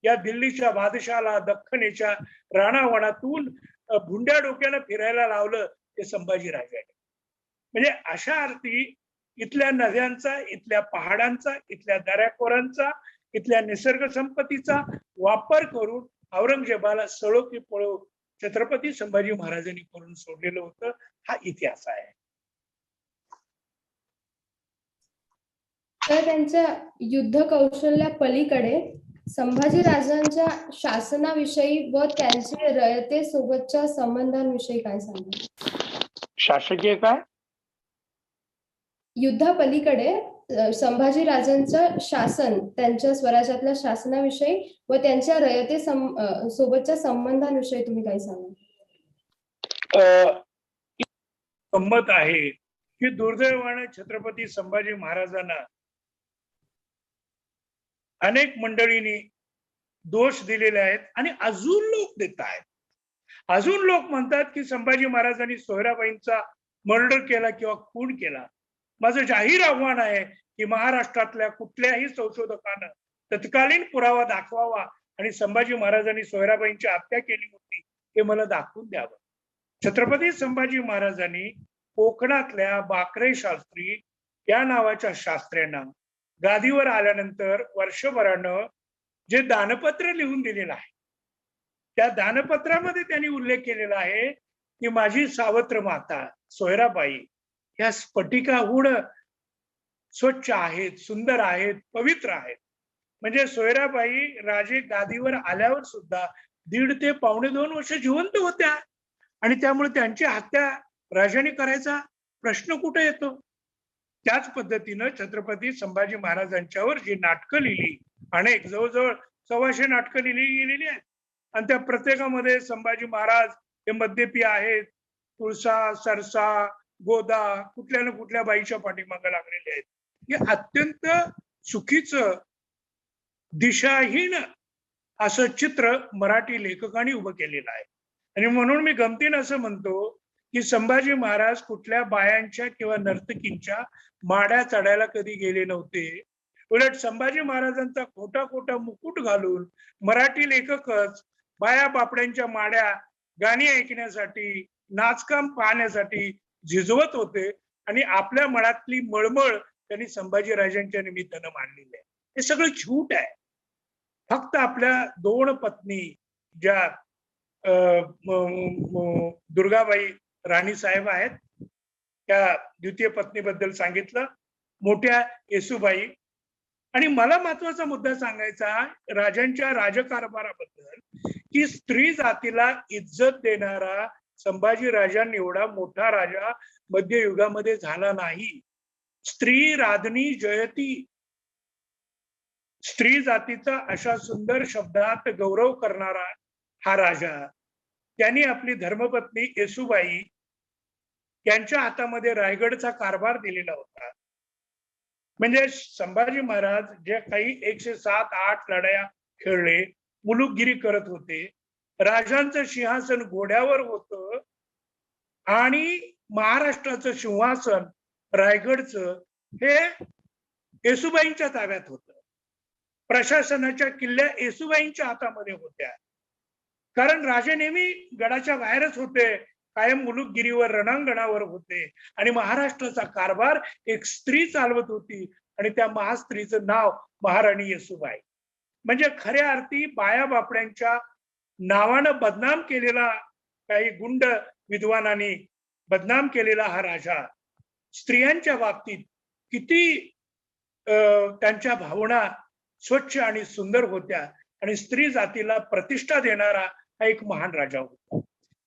या दिल्लीच्या बादशाला दख्खनेच्या राणावनातून भुंड्या डोक्यानं फिरायला लावलं ते संभाजी राजाने. म्हणजे अशा अर्थी इथल्या नद्यांचा, इथल्या पहाडांचा, इथल्या दऱ्याखोरांचा, इथल्या निसर्ग संपत्तीचा वापर करून औरंगजेबाला सळो की पळो छत्रपती संभाजी महाराजांनी करून सोडलेलं होतं. हा इतिहास आहे. तर त्यांच्या युद्ध कौशल्या पलीकडे संभाजी राजांच्या शासनाविषयी व त्यांचे रयतेसोबतच्या संबंधांविषयी काय सांगाल? शासकीय काय? युद्धापलीकडे संभाजी राजांचं शासन, त्यांच्या स्वराज्यातल्या शासनाविषयी व त्यांच्या रयते सोबतच्या संबंधांविषयी तुम्ही काय सांगाल? गंमत आहे की दुर्दैवाने छत्रपती संभाजी महाराजांना अनेक मंडळींनी दोष दिलेले आहेत आणि अजून लोक देत आहेत. अजून लोक म्हणतात की संभाजी महाराजांनी सोयराबाईंचा मर्डर केला किंवा खून केला. माझं जाहीर आव्हान आहे की महाराष्ट्रातल्या कुठल्याही संशोधकानं तत्कालीन पुरावा दाखवावा आणि संभाजी महाराजांनी सोयराबाईंची हत्या केली होती हे मला दाखवून द्यावं. छत्रपती संभाजी महाराजांनी कोकणातल्या बाकरे शास्त्री या नावाच्या शास्त्र्यांना गादीवर आल्यानंतर वर्षभरानं जे दानपत्र लिहून दिलेलं आहे, त्या दानपत्रामध्ये त्यांनी उल्लेख केलेला आहे की माझी सावत्र माता सोयराबाई या स्फटिकाहून स्वच्छ आहेत, सुंदर आहेत, पवित्र आहेत. म्हणजे सोयराबाई राजे गादीवर आल्यावर सुद्धा 1.5 ते 2.5 वर्ष जिवंत होत्या आणि त्यामुळे त्यांची हत्या राजाने करायचा प्रश्न कुठे येतो. त्याच पद्धतीनं छत्रपती संभाजी महाराजांच्यावर जी नाटकं लिहिली, अनेक जवळजवळ 125 नाटकं लिहिली गेलेली आहेत आणि त्या प्रत्येकामध्ये संभाजी महाराज हे मद्यपी आहेत, तुळसा, सरसा, गोदा कुठल्या ना कुठल्या बाईच्या पाठीमागे लागलेले आहेत. हे अत्यंत चुकीचं, दिशाहीन असं चित्र मराठी लेखकांनी उभं केलेलं आहे. आणि म्हणून मी गमतीनं असं म्हणतो की संभाजी महाराज कुठल्या बायांच्या किंवा नर्तकींच्या माड्या चढायला कधी गेले नव्हते. उलट संभाजी महाराजांचा खोटा खोटा मुकुट घालून मराठी लेखकच बाया बापड्यांच्या माड्या गाणी ऐकण्यासाठी, नाचकाम पाहण्यासाठी झिजवत होते आणि आपल्या मनातली मळमळ त्यांनी संभाजी राजांच्या निमित्तानं मांडलेली आहे. हे सगळं झूट आहे. फक्त आपल्या 2 पत्नी ज्या दुर्गाबाई राणी साहेब आहेत, त्या द्वितीय पत्नीबद्दल सांगितलं, मोठ्या येसूबाई. आणि मला महत्वाचा मुद्दा सांगायचा राजांच्या राजकारभाराबद्दल की स्त्री जातीला इज्जत देणारा संभाजी राजांनी एवढा मोठा राजा मध्ययुगामध्ये झाला नाही. स्त्री राधनी जयती, स्त्री जातीचा अशा सुंदर शब्दात गौरव करणारा हा राजा, त्यांनी आपली धर्मपत्नी येसूबाई यांच्या हातामध्ये रायगडचा कारभार दिलेला होता. म्हणजे संभाजी महाराज जे काही 107-8 लढाया खेळले, मुलुकगिरी करत होते, राजांचं सिंहासन घोड्यावर होतं आणि महाराष्ट्राचं सिंहासन रायगडचं हे येसूबाईंच्या ताब्यात होतं. प्रशासनाच्या किल्ल्या येसूबाईंच्या हातामध्ये होत्या. कारण राजे नेहमी गडाच्या बाहेरच होते, कायम मुलुकगिरीवर, रणांगणावर होते आणि महाराष्ट्राचा कारभार एक स्त्री चालवत होती आणि त्या महास्त्रीचं नाव महाराणी येसूबाई. म्हणजे खऱ्या अर्थी बाया बापड्यांच्या नावानं बदनाम केलेला, काही गुंड विद्वानांनी बदनाम केलेला हा राजा स्त्रियांच्या बाबतीत किती त्यांच्या भावना स्वच्छ आणि सुंदर होत्या आणि स्त्री जातीला प्रतिष्ठा देणारा हा एक महान राजा होता.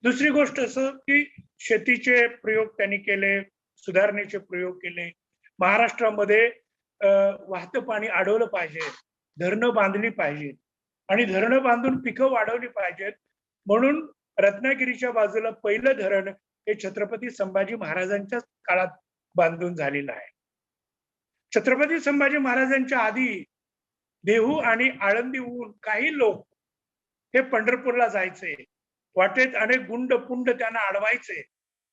दुसरी गोष्ट असं की शेतीचे प्रयोग त्यांनी केले, सुधारणेचे प्रयोग केले. महाराष्ट्रामध्ये वाहतं पाणी अडवलं पाहिजे, धरणं बांधली पाहिजेत आणि धरणं बांधून पिकं वाढवली पाहिजेत. म्हणून रत्नागिरीच्या बाजूला पहिलं धरण हे छत्रपती संभाजी महाराजांच्या काळात बांधून झालेलं आहे. छत्रपती संभाजी महाराजांच्या आधी देहू आणि आळंदीहून काही लोक हे पंढरपूरला जायचे, वाटेत अनेक गुंड पुंड त्यांना अडवायचे.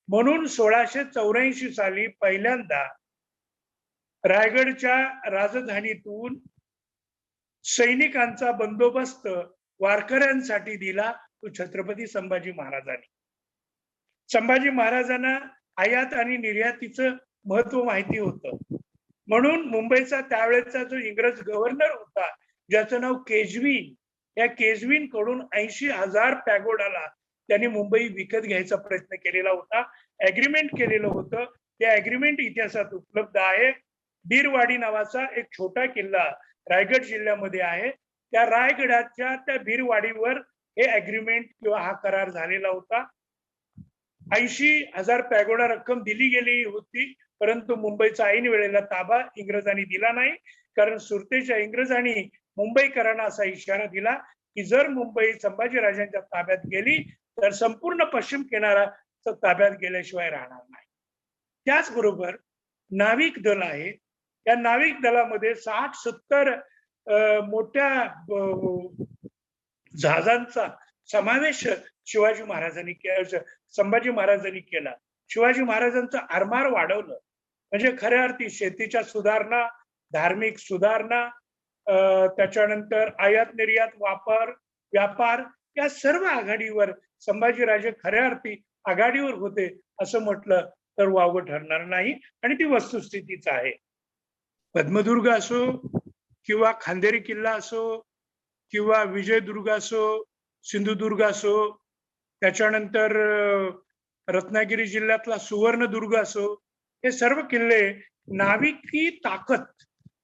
म्हणून 1684 साली पहिल्यांदा रायगडच्या राजधानीतून सैनिकांचा बंदोबस्त वारकऱ्यांसाठी दिला तो छत्रपती संभाजी महाराजांनी. संभाजी महाराजांना आयात आणि निर्यातीचं महत्व माहिती होतं. म्हणून मुंबईचा त्यावेळेचा जो इंग्रज गव्हर्नर होता ज्याचं नाव केजवीन, या केजवीन कडून 80,000 पॅगोडाला त्यांनी मुंबई विकत घ्यायचा प्रयत्न केलेला होता. अग्रीमेंट केलेलं होतं. ते अग्रीमेंट इतिहासात उपलब्ध आहे. बीरवाडी नावाचा एक छोटा किल्ला रायगड जिल्ह्यामध्ये आहे. त्या रायगडाच्या त्या बीरवाडीवर हे अग्रीमेंट किंवा हा करार झालेला होता. 80,000 पॅगोडा रक्कम दिली गेली होती, परंतु मुंबईचा ऐन वेळेला ताबा इंग्रजांनी दिला नाही. कारण सुरतेच्या इंग्रजांनी मुंबईकरांना असा इशारा दिला की जर मुंबई संभाजीराजांच्या ताब्यात गेली तर संपूर्ण पश्चिम किनारा ताब्यात गेल्याशिवाय राहणार नाही. त्याचबरोबर नाविक दल आहे. या नाविक दलामध्ये 60-70 मोठ्या जहाजांचा समावेश शिवाजी महाराजांनी केला, संभाजी महाराजांनी केला. शिवाजी महाराजांचं आरमार वाढवलं. म्हणजे खऱ्या अर्थी शेतीच्या सुधारणा, धार्मिक सुधारणा, त्याच्यानंतर आयात निर्यात वापर व्यापार या सर्व आघाडीवर संभाजीराजे खऱ्या अर्थी आघाडीवर होते असं म्हटलं तर वावगं ठरणार नाही आणि ती वस्तुस्थितीच आहे. पद्मदुर्ग असो किंवा खांदेरी किल्ला असो किंवा विजयदुर्ग असो, सिंधुदुर्ग असो, त्याच्यानंतर रत्नागिरी जिल्ह्यातला सुवर्णदुर्ग असो, हे सर्व किल्ले नाविकी ताकद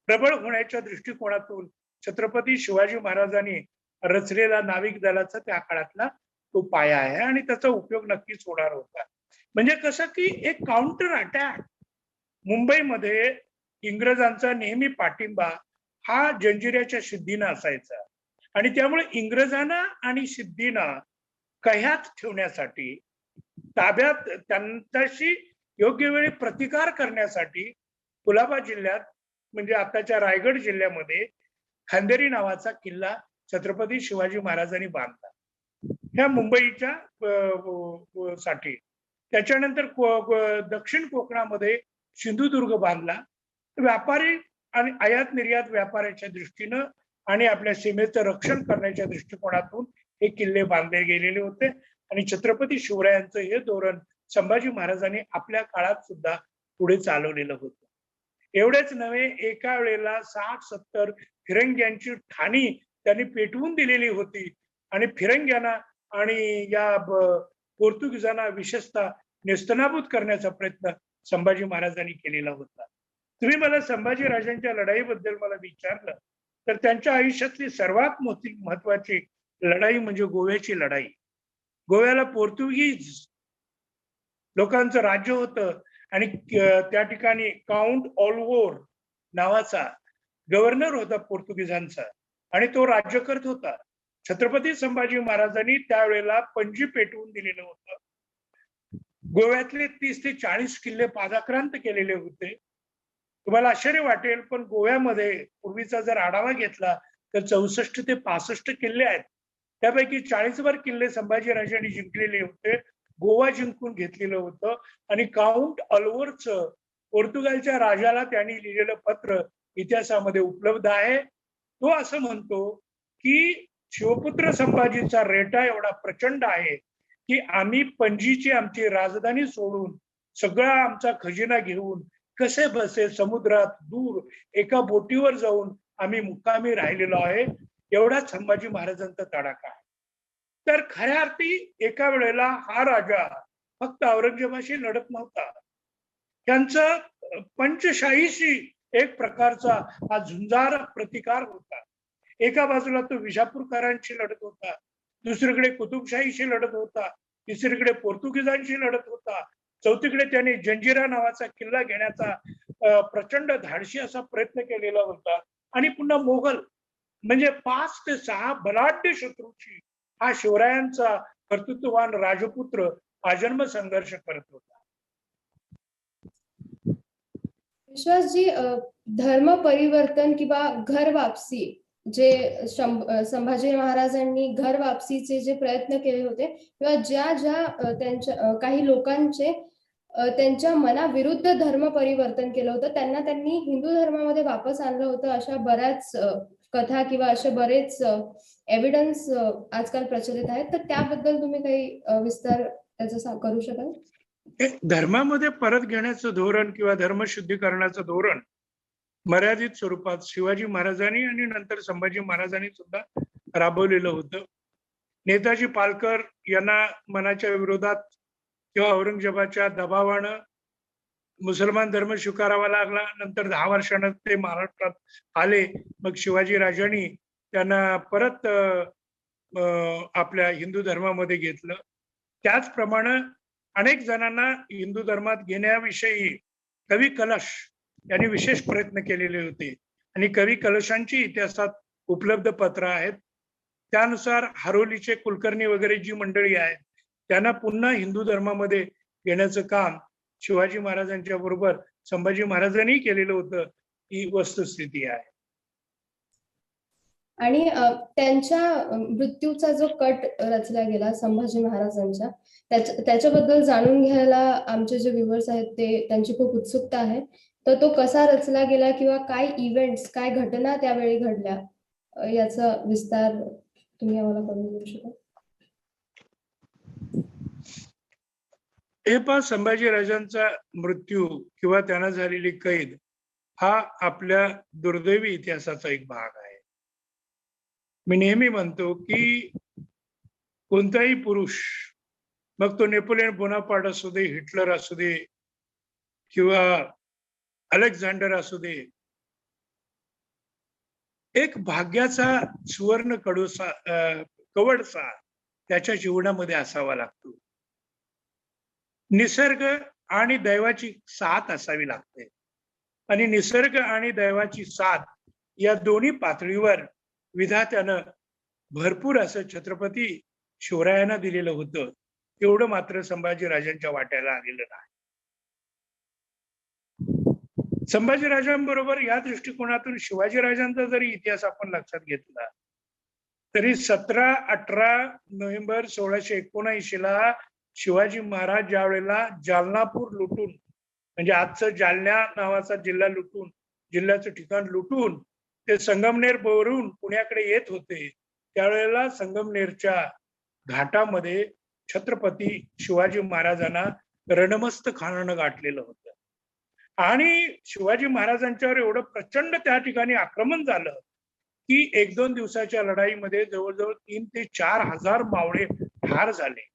प्रबळ होण्याच्या दृष्टिकोनातून छत्रपती शिवाजी महाराजांनी रचलेला नाविक दलाचा त्या काळातला तो पाया आहे आणि त्याचा उपयोग नक्कीच होणार होता. म्हणजे कसं की एक काउंटर अटॅक मुंबईमध्ये इंग्रजांचा नेहमी पाठिंबा हा जंजिऱ्याच्या सिद्धीनं असायचा आणि त्यामुळे इंग्रजांना आणि सिद्धींना कह्यात ठेवण्यासाठी ताब्यात त्यांच्याशी योग्य वेळी प्रतिकार करण्यासाठी कुलाबा जिल्ह्यात म्हणजे आताच्या रायगड जिल्ह्यामध्ये खांदेरी नावाचा किल्ला छत्रपती शिवाजी महाराजांनी बांधला ह्या मुंबईच्या साठी. त्याच्यानंतर दक्षिण कोकणामध्ये सिंधुदुर्ग बांधला. व्यापारी आणि आयात निर्यात व्यापाराच्या दृष्टीनं आणि आपल्या सीमेचं रक्षण करण्याच्या दृष्टिकोनातून हे किल्ले बांधले गेलेले होते आणि छत्रपती शिवरायांचं हे धोरण संभाजी महाराजांनी आपल्या काळात सुद्धा पुढे चालवलेलं होतं. एवढेच नव्हे, एका वेळेला 60-70 फिरंग्यांची ठाणी त्यांनी पेटवून दिलेली होती आणि फिरंग्यांना आणि या पोर्तुगीजांना विशेषतः नेस्तनाबूत करण्याचा प्रयत्न संभाजी महाराजांनी केलेला होता. तुम्ही मला संभाजी राजांच्या लढाईबद्दल मला विचारलं तर त्यांच्या आयुष्यातली सर्वात मोठी महत्वाची लढाई म्हणजे गोव्याची लढाई. गोव्याला पोर्तुगीज लोकांचं राज्य होतं आणि त्या ठिकाणी काउंट ऑल्वोर नावाचा गव्हर्नर होता पोर्तुगीजांचा आणि तो राज्य करत होता. छत्रपती संभाजी महाराजांनी त्यावेळेला पणजी पेटवून दिलेलं होतं. गोव्यातले 30 ते 40 किल्ले पादाक्रांत केलेले होते. तुम्हाला आश्चर्य वाटेल पण गोव्यामध्ये पूर्वीचा जर आढावा घेतला तर 64 ते 65 किल्ले आहेत. त्यापैकी 40 किल्ले संभाजीराजांनी जिंकलेले होते. गोवा जिंकून घेतलेलं होतं आणि काउंट अल्वोरचं पोर्तुगालच्या राजाला त्यांनी लिहिलेलं पत्र इतिहासामध्ये उपलब्ध आहे. तो असं म्हणतो की शिवपुत्र संभाजीचा रेटा एवढा प्रचंड आहे की आम्ही पणजीची आमची राजधानी सोडून सगळा आमचा खजिना घेऊन कसे बसे समुद्रात दूर एका बोटीवर जाऊन आम्ही मुक्कामी राहिलेलो आहे. एवढा संभाजी महाराजांचा तडाखा आहे. तर खऱ्या अर्थी एका वेळेला हा राजा फक्त औरंगजेबाशी लढत नव्हता, त्यांचा पंचशाहीशी एक प्रकारचा हा झुंजार प्रतिकार होता. एका बाजूला तो विजापूरकरांशी लढत होता, दुसरीकडे कुतुबशाहीशी लढत होता, तिसरीकडे पोर्तुगीजांशी लढत होता, चौथीकडे त्याने जंजिरा नावाचा किल्ला घेण्याचा प्रचंड धाडशी असा प्रयत्न केलेला होता आणि पुन्हा मोगल म्हणजे 5 ते 6 बलाढ्य शत्रूची हा शिवरायांचा कर्तृत्ववान राजपुत्र आजन्म संघर्ष करत होता. विश्वासजी, धर्म परिवर्तन किंवा घर वापसी जे संभाजी महाराजांनी घर वापसीचे जे प्रयत्न केले होते किंवा ज्या त्यांच्या काही लोकांचे त्यांच्या मनाविरुद्ध धर्म परिवर्तन केलं होतं त्यांना त्यांनी हिंदू धर्मामध्ये वापस आणलं होतं, अशा बऱ्याच कथा किंवा असे बरेच एव्हिडन्स आजकाल प्रचलित आहेत. तर त्याबद्दल तुम्ही काही विस्तार त्याचा करू शकाल? धर्मामध्ये परत घेण्याचं धोरण किंवा धर्मशुद्धीकरणाचं धोरण मर्यादित स्वरूपात शिवाजी महाराजांनी आणि नंतर संभाजी महाराजांनी सुद्धा राबवलेलं होतं. नेताजी पालकर यांना मनाच्या विरोधात किंवा औरंगजेबाच्या दबावानं मुसलमान धर्म स्वीकारावा लागला. नंतर 10 वर्षांनी ते महाराष्ट्रात आले. मग शिवाजी राजांनी त्यांना परत आपल्या हिंदू धर्मामध्ये घेतलं. त्याचप्रमाणे अनेक जणांना हिंदू धर्मात घेण्याविषयी कवी कलश यांनी विशेष प्रयत्न केलेले होते आणि कवी कलशांची इतिहासात उपलब्ध पत्र आहेत. त्यानुसार हरोलीचे कुलकर्णी वगैरे जी मंडळी आहेत त्यांना पुन्हा हिंदू धर्मामध्ये घेण्याचं काम शिवाजी महाराजांच्या बरोबर संभाजी महाराजांनी केलेलं होतं. ही वस्तुस्थिती आहे. आणि त्यांच्या मृत्यूचा जो कट रचला गेला संभाजी महाराजांच्या, त्याच्याबद्दल जाणून घ्यायला आमचे जे व्ह्युअर्स आहेत ते त्यांची खूप उत्सुकता आहे. तर तो कसा रचला गेला किंवा काय इव्हेंट्स, काय घटना त्यावेळी घडल्या, याचा विस्तार तुम्ही आम्हाला करून देऊ शकाल? हे पहा, संभाजीराजांचा मृत्यू किंवा त्यांना झालेली कैद हा आपल्या दुर्दैवी इतिहासाचा एक भाग आहे. मी नेहमी म्हणतो की कोणताही पुरुष, मग तो नेपोलियन बोनापार्ट असू दे, हिटलर असू दे किंवा अलेक्झांडर असू दे, एक भाग्याचा सुवर्ण कवडसा त्याच्या जीवनामध्ये असावा लागतो. निसर्ग आणि दैवाची साथ असावी लागते. आणि निसर्ग आणि दैवाची साथ या दोन्ही पातळीवर विधात्यानं भरपूर असं छत्रपती शिवरायांना दिलेलं होतं. एवढं मात्र संभाजीराजांच्या वाट्याला आलेलं नाही. संभाजीराजांबरोबर या दृष्टिकोनातून शिवाजीराजांचा जरी इतिहास आपण लक्षात घेतला तरी 17-18 नोव्हेंबर 1679 ला शिवाजी महाराज ज्या वेळेला जालनापूर लुटून, म्हणजे आजचं जालना नावाचा जिल्हा लुटून, जिल्ह्याचं ठिकाण लुटून ते संगमनेर वरून पुण्याकडे येत होते, त्यावेळेला संगमनेरच्या घाटामध्ये छत्रपती शिवाजी महाराजांना रणमस्त खानानं गाठलेलं होतं. आणि शिवाजी महाराजांच्यावर एवढं प्रचंड त्या ठिकाणी आक्रमण झालं की 1-2 दिवसाच्या लढाईमध्ये जवळजवळ 3 ते 4 हजार मावळे ठार झाले.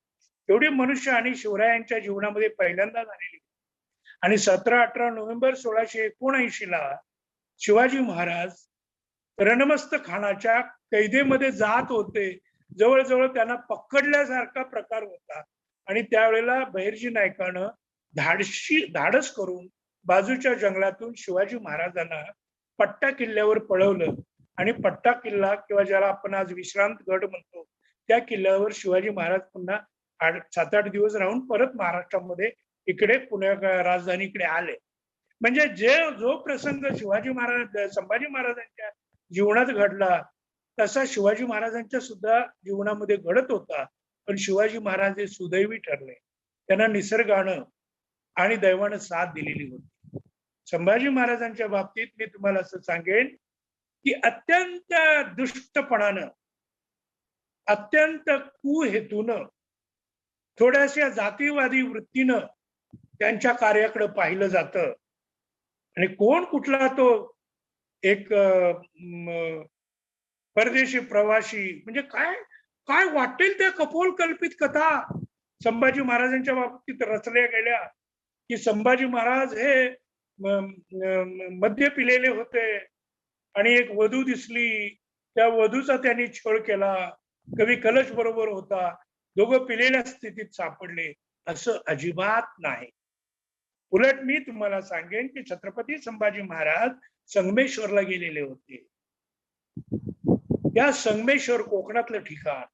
एवढी मनुष्यहानी शिवरायांच्या जीवनामध्ये पहिल्यांदा झालेली. आणि 17-18 नोव्हेंबर 1679 ला शिवाजी महाराज रणमस्त खानाच्या कैदेमध्ये जात होते. जवळजवळ त्यांना पकडल्यासारखा प्रकार होता. आणि त्यावेळेला बहिर्जी नायकानं धाडस करून बाजूच्या जंगलातून शिवाजी महाराजांना पट्टा किल्ल्यावर पळवलं. आणि पट्टा किल्ला किंवा ज्याला आपण आज विश्रांत गड म्हणतो, त्या किल्ल्यावर शिवाजी महाराज पुन्हा 7-8 दिवस राहून परत महाराष्ट्रामध्ये इकडे पुण्या राजधानीकडे आले. म्हणजे जो प्रसंग संभाजी महाराजांच्या जीवनात घडला तसा शिवाजी महाराजांच्या सुद्धा जीवनामध्ये घडत होता. पण शिवाजी महाराज हे सुदैवी ठरले. त्यांना निसर्गानं आणि दैवानं साथ दिलेली होती. संभाजी महाराजांच्या बाबतीत मी तुम्हाला असं सांगेन की अत्यंत दुष्टपणानं, अत्यंत कुहेतूनं, थोड्याशा जातीवादी वृत्तीनं त्यांच्या कार्याकडे पाहिलं जातं. आणि कोण कुठला तो एक परदेशी प्रवासी, म्हणजे काय काय वाटेल त्या कपोलकल्पित कथा संभाजी महाराजांच्या बाबतीत रचल्या गेल्या की संभाजी महाराज हे मद्य पिलेले होते आणि एक वधू दिसली, त्या वधूचा त्यांनी छळ केला, कवी कलश बरोबर होता, दोघं पिलेल्या स्थितीत सापडले, असं अजिबात नाही. उलट मी तुम्हाला सांगेन की छत्रपती संभाजी महाराज संगमेश्वरला गेलेले होते. या संगमेश्वर कोकणातलं ठिकाण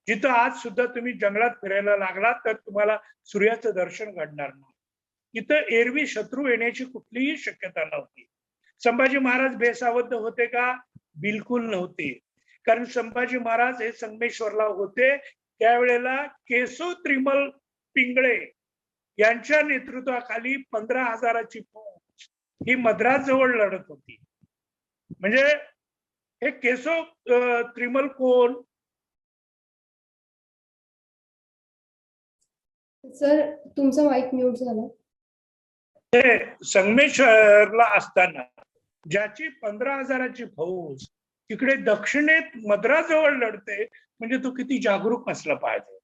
जिथं आज सुद्धा तुम्ही जंगलात फिरायला लागलात तर तुम्हाला सूर्याचं दर्शन घडणार नाही. इथं एरवी शत्रू येण्याची कुठलीही शक्यता नव्हती. संभाजी महाराज बेसावध होते का? बिलकुल नव्हते. कारण संभाजी महाराज हे संगमेश्वरला होते त्यावेळेला केसो त्रिमल पिंगळे यांच्या नेतृत्वाखाली 15,000ची फौज ही मद्रास जवळ लढत होती. म्हणजे हे केसो त्रिमल कोण? सर तुमचा माईक म्यूट झाला. हे संगमेश्वरला असताना ज्याची 15,000ची फौज तिकडे दक्षिणेत मद्रास जवळ लढते, म्हणजे तो किती जागरूक असला पाहिजे.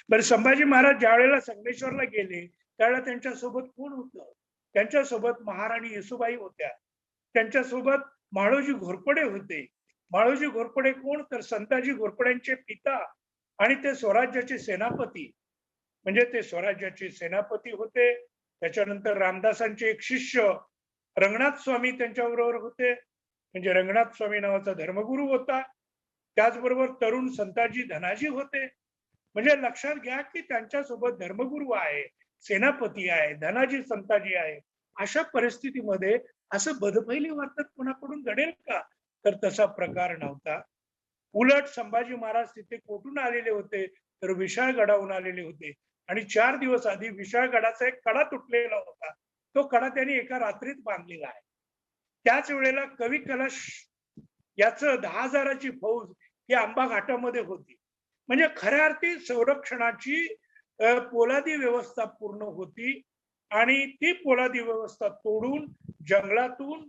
बरं, संभाजी महाराज ज्या वेळेला संगमेश्वरला गेले त्यावेळेला त्यांच्यासोबत कोण होतं? त्यांच्यासोबत महाराणी येसुबाई होत्या, त्यांच्यासोबत माळोजी घोरपडे होते. माळोजी घोरपडे कोण? तर संताजी घोरपड्यांचे पिता आणि ते स्वराज्याचे सेनापती, म्हणजे ते स्वराज्याचे सेनापती होते. त्याच्यानंतर रामदासांचे एक शिष्य रंगनाथ स्वामी त्यांच्याबरोबर होते, म्हणजे रंगनाथ स्वामी नावाचा धर्मगुरू होता. त्याचबरोबर तरुण संताजी धनाजी होते. म्हणजे लक्षात घ्या की त्यांच्यासोबत धर्मगुरू आहे, सेनापती आहे, धनाजी संताजी आहे. अशा परिस्थितीमध्ये असं बदपैली वर्तन कोणाकडून घडेल का? तर तसा प्रकार नव्हता. उलट संभाजी महाराज तिथे कुठून आलेले होते? तर विशाळगडाहून आलेले होते. आणि 4 दिवस आधी विशाळगडाचा एक कडा तुटलेला होता, तो कडा त्यांनी एका रात्रीत बांधलेला आहे. त्याच वेळेला कवी कलश याचं 10,000ची फौज ही आंबा घाटामध्ये होती. म्हणजे खऱ्या अर्थी संरक्षणाची पोलादी व्यवस्था पूर्ण होती आणि ती पोलादी व्यवस्था तोडून जंगलातून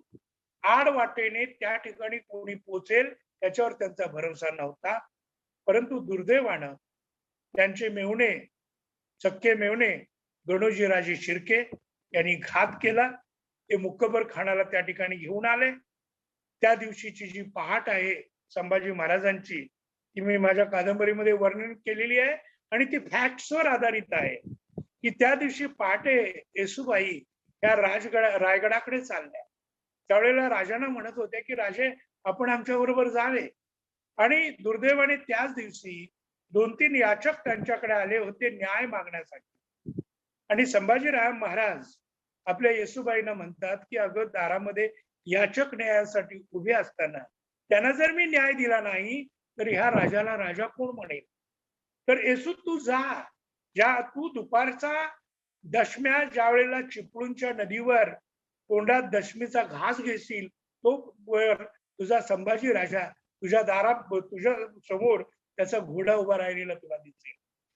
आडवाटेने त्या ठिकाणी कोणी पोहोचेल त्याच्यावर त्यांचा भरोसा नव्हता. परंतु दुर्दैवानं त्यांचे मेव्हणे, सख्खे मेव्हणे गणोजीराजे शिर्के यांनी घात केला. ते मुक्कबर खानाला त्या ठिकाणी घेऊन आले. त्या दिवशीची जी पहाट आहे संभाजी महाराजांची, ती मी माझ्या कादंबरीमध्ये वर्णन केलेली आहे आणि ती फॅक्ट्सवर आधारित आहे की त्या दिवशी पहाटे येसूबाई या रायगडाकडे चालल्या. त्यावेळेला राजांना म्हणत होते की राजे आपण आमच्या बरोबर जावे. आणि दुर्दैवाने त्याच दिवशी 2-3 याचक त्यांच्याकडे आले होते न्याय मागण्यासाठी. आणि संभाजीराव महाराज आपल्या येसूबाईंना म्हणतात की अगं दारामध्ये याचक न्यायासाठी उभे असताना त्यांना जर मी न्याय दिला नाही तर ह्या राजाला राजा कोण म्हणेल. तर येसू तू जा, तू दुपारचा दशम्या ज्या वेळेला चिपळूणच्या नदीवर तोंडात दशमीचा घास घेशील तो तुझा संभाजी राजा तुझ्या दारात तुझ्या समोर त्याचा घोडा उभा राहिलेला तुला दिसेल.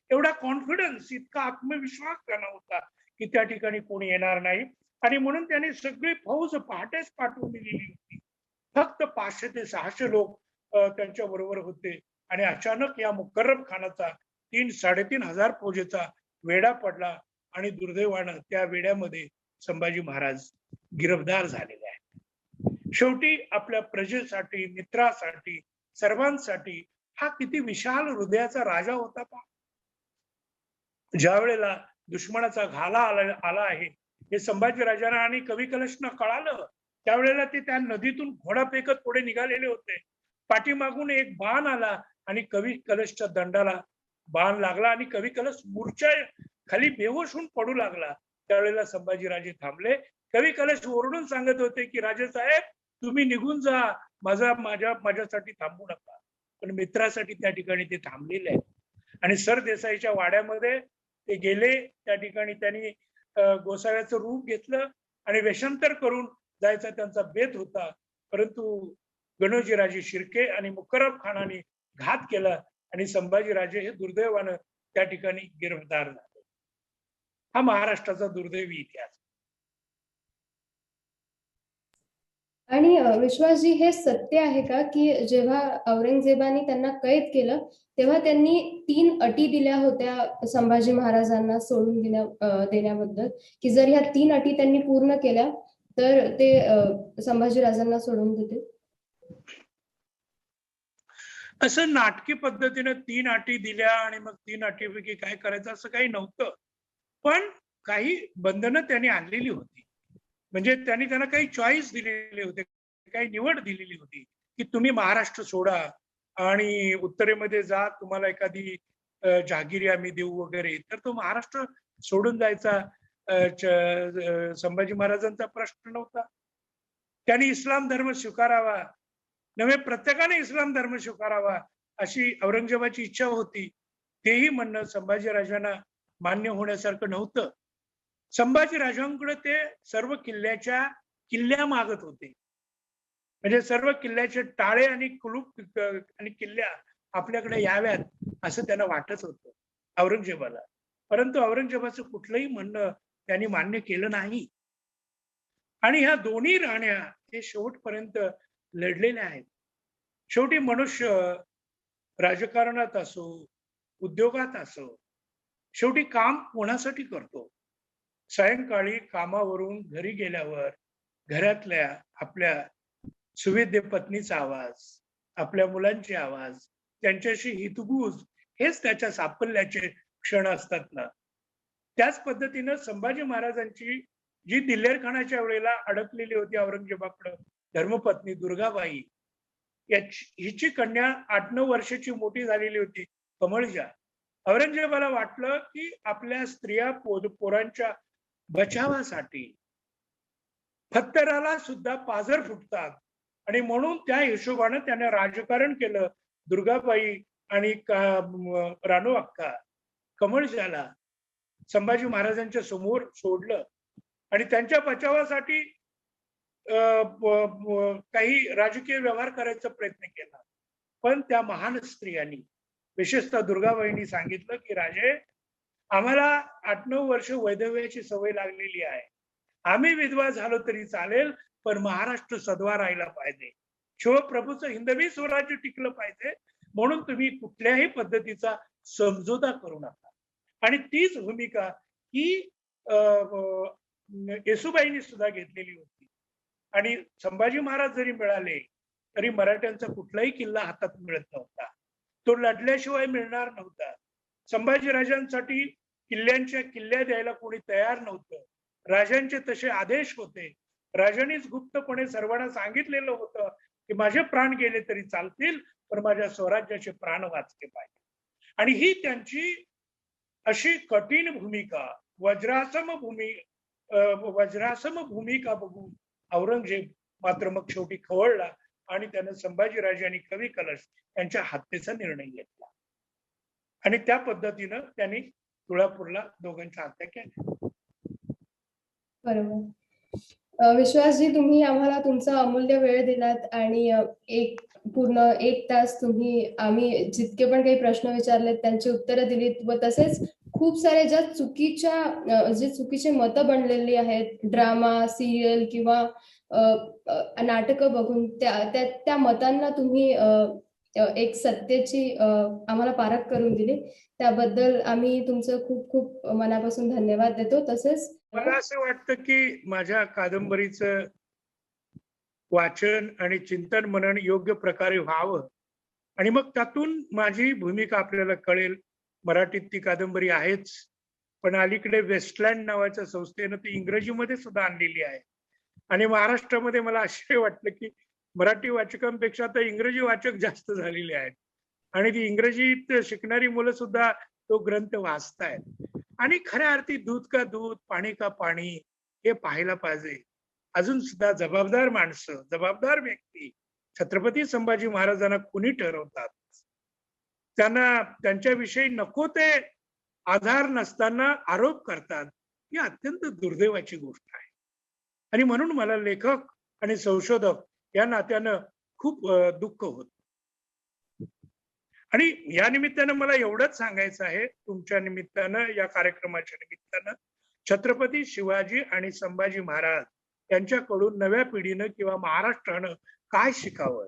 एवढा कॉन्फिडन्स, इतका आत्मविश्वास त्यांना होता की त्या ठिकाणी कोणी येणार नाही. आणि म्हणून त्यांनी सगळी फौज पहाटेच पाठवून दिलेली होती. फक्त 500 ते 600 लोक त्यांच्या बरोबर होते. आणि अचानक या मुकर्रम खानाचा 3-3.5 हजार फौजेचा वेढा पडला आणि दुर्दैवानं त्या वेड्यामध्ये संभाजी महाराज गिरफ्तार झालेले आहेत. शेवटी आपल्या प्रजेसाठी, मित्रासाठी, सर्वांसाठी हा किती विशाल हृदयाचा राजा होता पहा. ज्या वेळेला दुश्मनाचा घाला आला आहे हे संभाजी राजांना आणि कवी कलशना कळालं, त्यावेळेला ते त्या नदीतून घोडा फेकत पुढे निघालेले होते. पाठीमागून एक बाण आला आणि कवी कलशच्या दंडाला बाण लागला आणि कवी कलश मूर्छा खाली बेहोश होऊन पडू लागला. त्यावेळेला संभाजीराजे थांबले. कवी कलश ओरडून सांगत होते की राजे साहेब तुम्ही निघून जा, माझ्यासाठी थांबू नका. पण मित्रासाठी त्या ठिकाणी ते थांबलेले आहेत. आणि सरदेसाईच्या वाड्यामध्ये ते गेले. त्या ठिकाणी त्यांनी गोसाव्याचं रूप घेतलं आणि वेषांतर करून जायचा त्यांचा बेत होता. परंतु गणोजीराजे शिर्के आणि मुकर्रम खानाने घात केला आणि संभाजीराजे हे दुर्दैवानं त्या ठिकाणी गिरफ्तार झाले. हा महाराष्ट्राचा दुर्दैवी इतिहास. आणि विश्वासजी हे सत्य आहे का की जेव्हा औरंगजेबाने त्यांना कैद केलं तेव्हा त्यांनी 3 अटी दिल्या होत्या संभाजी महाराजांना सोडून देण्याबद्दल, की जर ह्या 3 अटी त्यांनी पूर्ण केल्या तर ते संभाजी राजांना सोडून देतील? असं नाटकी पद्धतीने 3 अटी दिल्या आणि मग 3 अटीपैकी काय करायचं असं काही नव्हतं. पण काही बंधनं त्यांनी आणलेली होती. म्हणजे त्यांना काही चॉईस दिलेले होते, काही निवड दिलेली होती की तुम्ही महाराष्ट्र सोडा आणि उत्तरेमध्ये जा, तुम्हाला एखादी जहागिरी आम्ही देऊ वगैरे. तर तो महाराष्ट्र सोडून जायचा संभाजी महाराजांचा प्रश्न नव्हता. त्यांनी इस्लाम धर्म स्वीकारावा, नव्हे प्रत्येकाने इस्लाम धर्म स्वीकारावा अशी औरंगजेबाची इच्छा होती. तेही म्हणणं संभाजी राजांना मान्य होण्यासारखं नव्हतं. संभाजी राजांकडे ते सर्व किल्ल्या मागत होते. म्हणजे सर्व किल्ल्याचे टाळे आणि कुलूप आणि किल्ल्या आपल्याकडे याव्यात असं त्यांना वाटत होतं औरंगजेबाला. परंतु औरंगजेबाचं कुठलंही म्हणणं त्यांनी मान्य केलं नाही. आणि ह्या दोन्ही राण्या हे शेवटपर्यंत लढलेल्या आहेत. शेवटी मनुष्य राजकारणात असो, उद्योगात असो, शेवटी काम कोणासाठी करतो? सायंकाळी कामावरून घरी गेल्यावर घरातल्या आपल्या सुविद्य पत्नीचा आवाज, आपल्या मुलांचे आवाज, त्यांच्याशी हितगुज हेच त्याच्या साफल्याचे क्षण असतात ना. त्याच पद्धतीनं संभाजी महाराजांची जी दिलेरखानाच्या वेळेला अडकलेली होती औरंगजेबाकडे धर्मपत्नी दुर्गाबाई, हिची कन्या 8-9 वर्षाची मोठी झालेली होती कमळजा. औरंगजेबाला वाटलं की आपल्या स्त्रिया पोरांच्या बचावासाठी फत्तराला सुद्धा पाझर फुटतात आणि म्हणून त्या हिशोबाने त्याने राजकारण केलं. दुर्गाबाई आणि राणू अक्का कमळजाला संभाजी महाराजांच्या समोर सोडलं आणि त्यांच्या बचावासाठी काही राजकीय व्यवहार करायचा प्रयत्न केला. पण त्या महान स्त्रियांनी, विशेषतः दुर्गाबाईंनी सांगितलं की राजे, आम्हाला 8-9 वर्ष वैधव्याची सवय लागलेली आहे. आम्ही विधवा झालो तरी चालेल, पण महाराष्ट्र सदवा राहिला पाहिजे. शिवप्रभूचं हिंदवी स्वराज्य टिकलं पाहिजे, म्हणून तुम्ही कुठल्याही पद्धतीचा समझोता करू नका. आणि तीच भूमिका ही येसुबाईंनी सुद्धा घेतलेली होती. आणि संभाजी महाराज जरी मिळाले तरी मराठ्यांचा कुठलाही किल्ला हातात मिळत नव्हता, तो लढल्याशिवाय मिळणार नव्हता. संभाजीराजांसाठी किल्ल्या द्यायला कोणी तयार नव्हतं. राजांचे तसे आदेश होते. राजांनीच गुप्तपणे सर्वांना सांगितलेलं होतं की माझे प्राण गेले तरी चालतील, पण माझ्या स्वराज्याचे प्राण वाचले पाहिजे. आणि ही त्यांची अशी कठीण भूमिका, वज्रासम भूमिका बघून औरंगजेब मात्र मग शेवटी खवळला आणि त्यानं संभाजीराजे आणि कवी कलश यांच्या हत्येचा निर्णय घेतला. आणि त्या पद्धतीनं त्यांनी तुळापूरला दोघांच्या हत्या केल्या. बरोबर. विश्वासजी, तुम्ही आम्हाला तुमचा अमूल्य वेळ दिलात आणि पूर्ण 1 तास आम्ही जितके पण काही प्रश्न विचारलेत त्यांची उत्तरं दिलीत व तसेच खूप सारे जे चुकीचे मतं बनलेली आहेत ड्रामा, सिरियल किंवा नाटकं बघून त्या मतांना तुम्ही एक सत्तेची आम्हाला पारख करून दिली. त्याबद्दल आम्ही तुमचं खूप खूप मनापासून धन्यवाद देतो. तसेच मला असं वाटतं की माझ्या कादंबरीचं वाचन आणि चिंतन मनन योग्य प्रकारे व्हावं आणि मग त्यातून माझी भूमिका आपल्याला कळेल. मराठीत ती कादंबरी आहेच, पण अलीकडे वेस्टलँड नावाच्या संस्थेनं ती इंग्रजीमध्ये सुद्धा आणलेली आहे. आणि महाराष्ट्रामध्ये मला आश्चर्य वाटलं की मराठी वाचकांपेक्षा तर इंग्रजी वाचक जास्त झालेले आहेत आणि ती इंग्रजीत शिकणारी मुलं सुद्धा तो ग्रंथ वाचतायत. आणि खऱ्या अर्थी दूध का दूध, पाणी का पाणी हे पाहायला पाहिजे. अजून सुद्धा जबाबदार माणसं, जबाबदार व्यक्ती छत्रपती संभाजी महाराजांना कुणी ठरवतात, त्यांना त्यांच्याविषयी नको ते आधार नसताना आरोप करतात, ही अत्यंत दुर्दैवाची गोष्ट आहे. आणि म्हणून मला लेखक आणि संशोधक या नात्यानं खूप दुःख होत. आणि या निमित्तानं मला एवढंच सांगायचं आहे, तुमच्या निमित्तानं, या कार्यक्रमाच्या निमित्तानं, छत्रपती शिवाजी आणि संभाजी महाराज यांच्याकडून नव्या पिढीनं किंवा महाराष्ट्रानं काय शिकावं.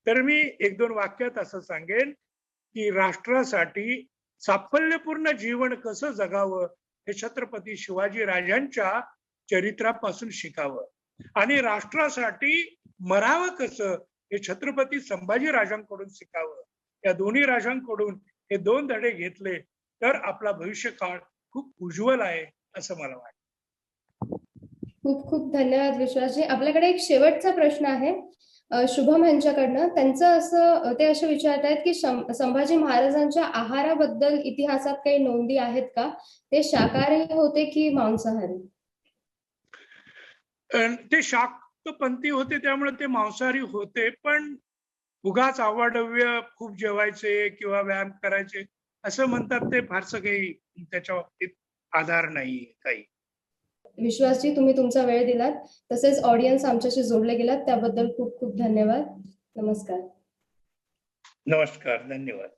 तर मी 1-2 वाक्यात असं सांगेन की राष्ट्रासाठी साफल्यपूर्ण जीवन कसं जगावं हे छत्रपती शिवाजी राजांच्या चरित्रापासून शिकावं आणि राष्ट्रासाठी मरावं कसं हे छत्रपती संभाजी राजांकडून शिकावं. या दोन्ही राजांकडून हे 2 धडे घेतले तर आपला भविष्यकाळ खूप उज्ज्वल आहे असं मला वाटतं. खूप खूप धन्यवाद विश्वासजी. आपल्याकडे एक शेवटचा प्रश्न आहे शुभम यांच्याकडनं. ते असे विचारत आहेत की संभाजी महाराजांच्या आहाराबद्दल इतिहासात काही नोंदी आहेत का? ते शाकाहारी होते की मांसाहारी? ते शाक्तपंथी होते, त्यामुळे ते मांसाहारी होते. पण उगाच अवाढव्य खूप जेवायचे किंवा व्यायाम करायचे असं म्हणतात, ते फारसं काही त्याच्या बाबतीत आधार नाही काही. विश्वासजी, तुम्ही तुमचा वेळ दिलात, तसेच ऑडियन्स आमच्याशी जोडले गेलात त्याबद्दल खूप खूप धन्यवाद. नमस्कार. नमस्कार, धन्यवाद.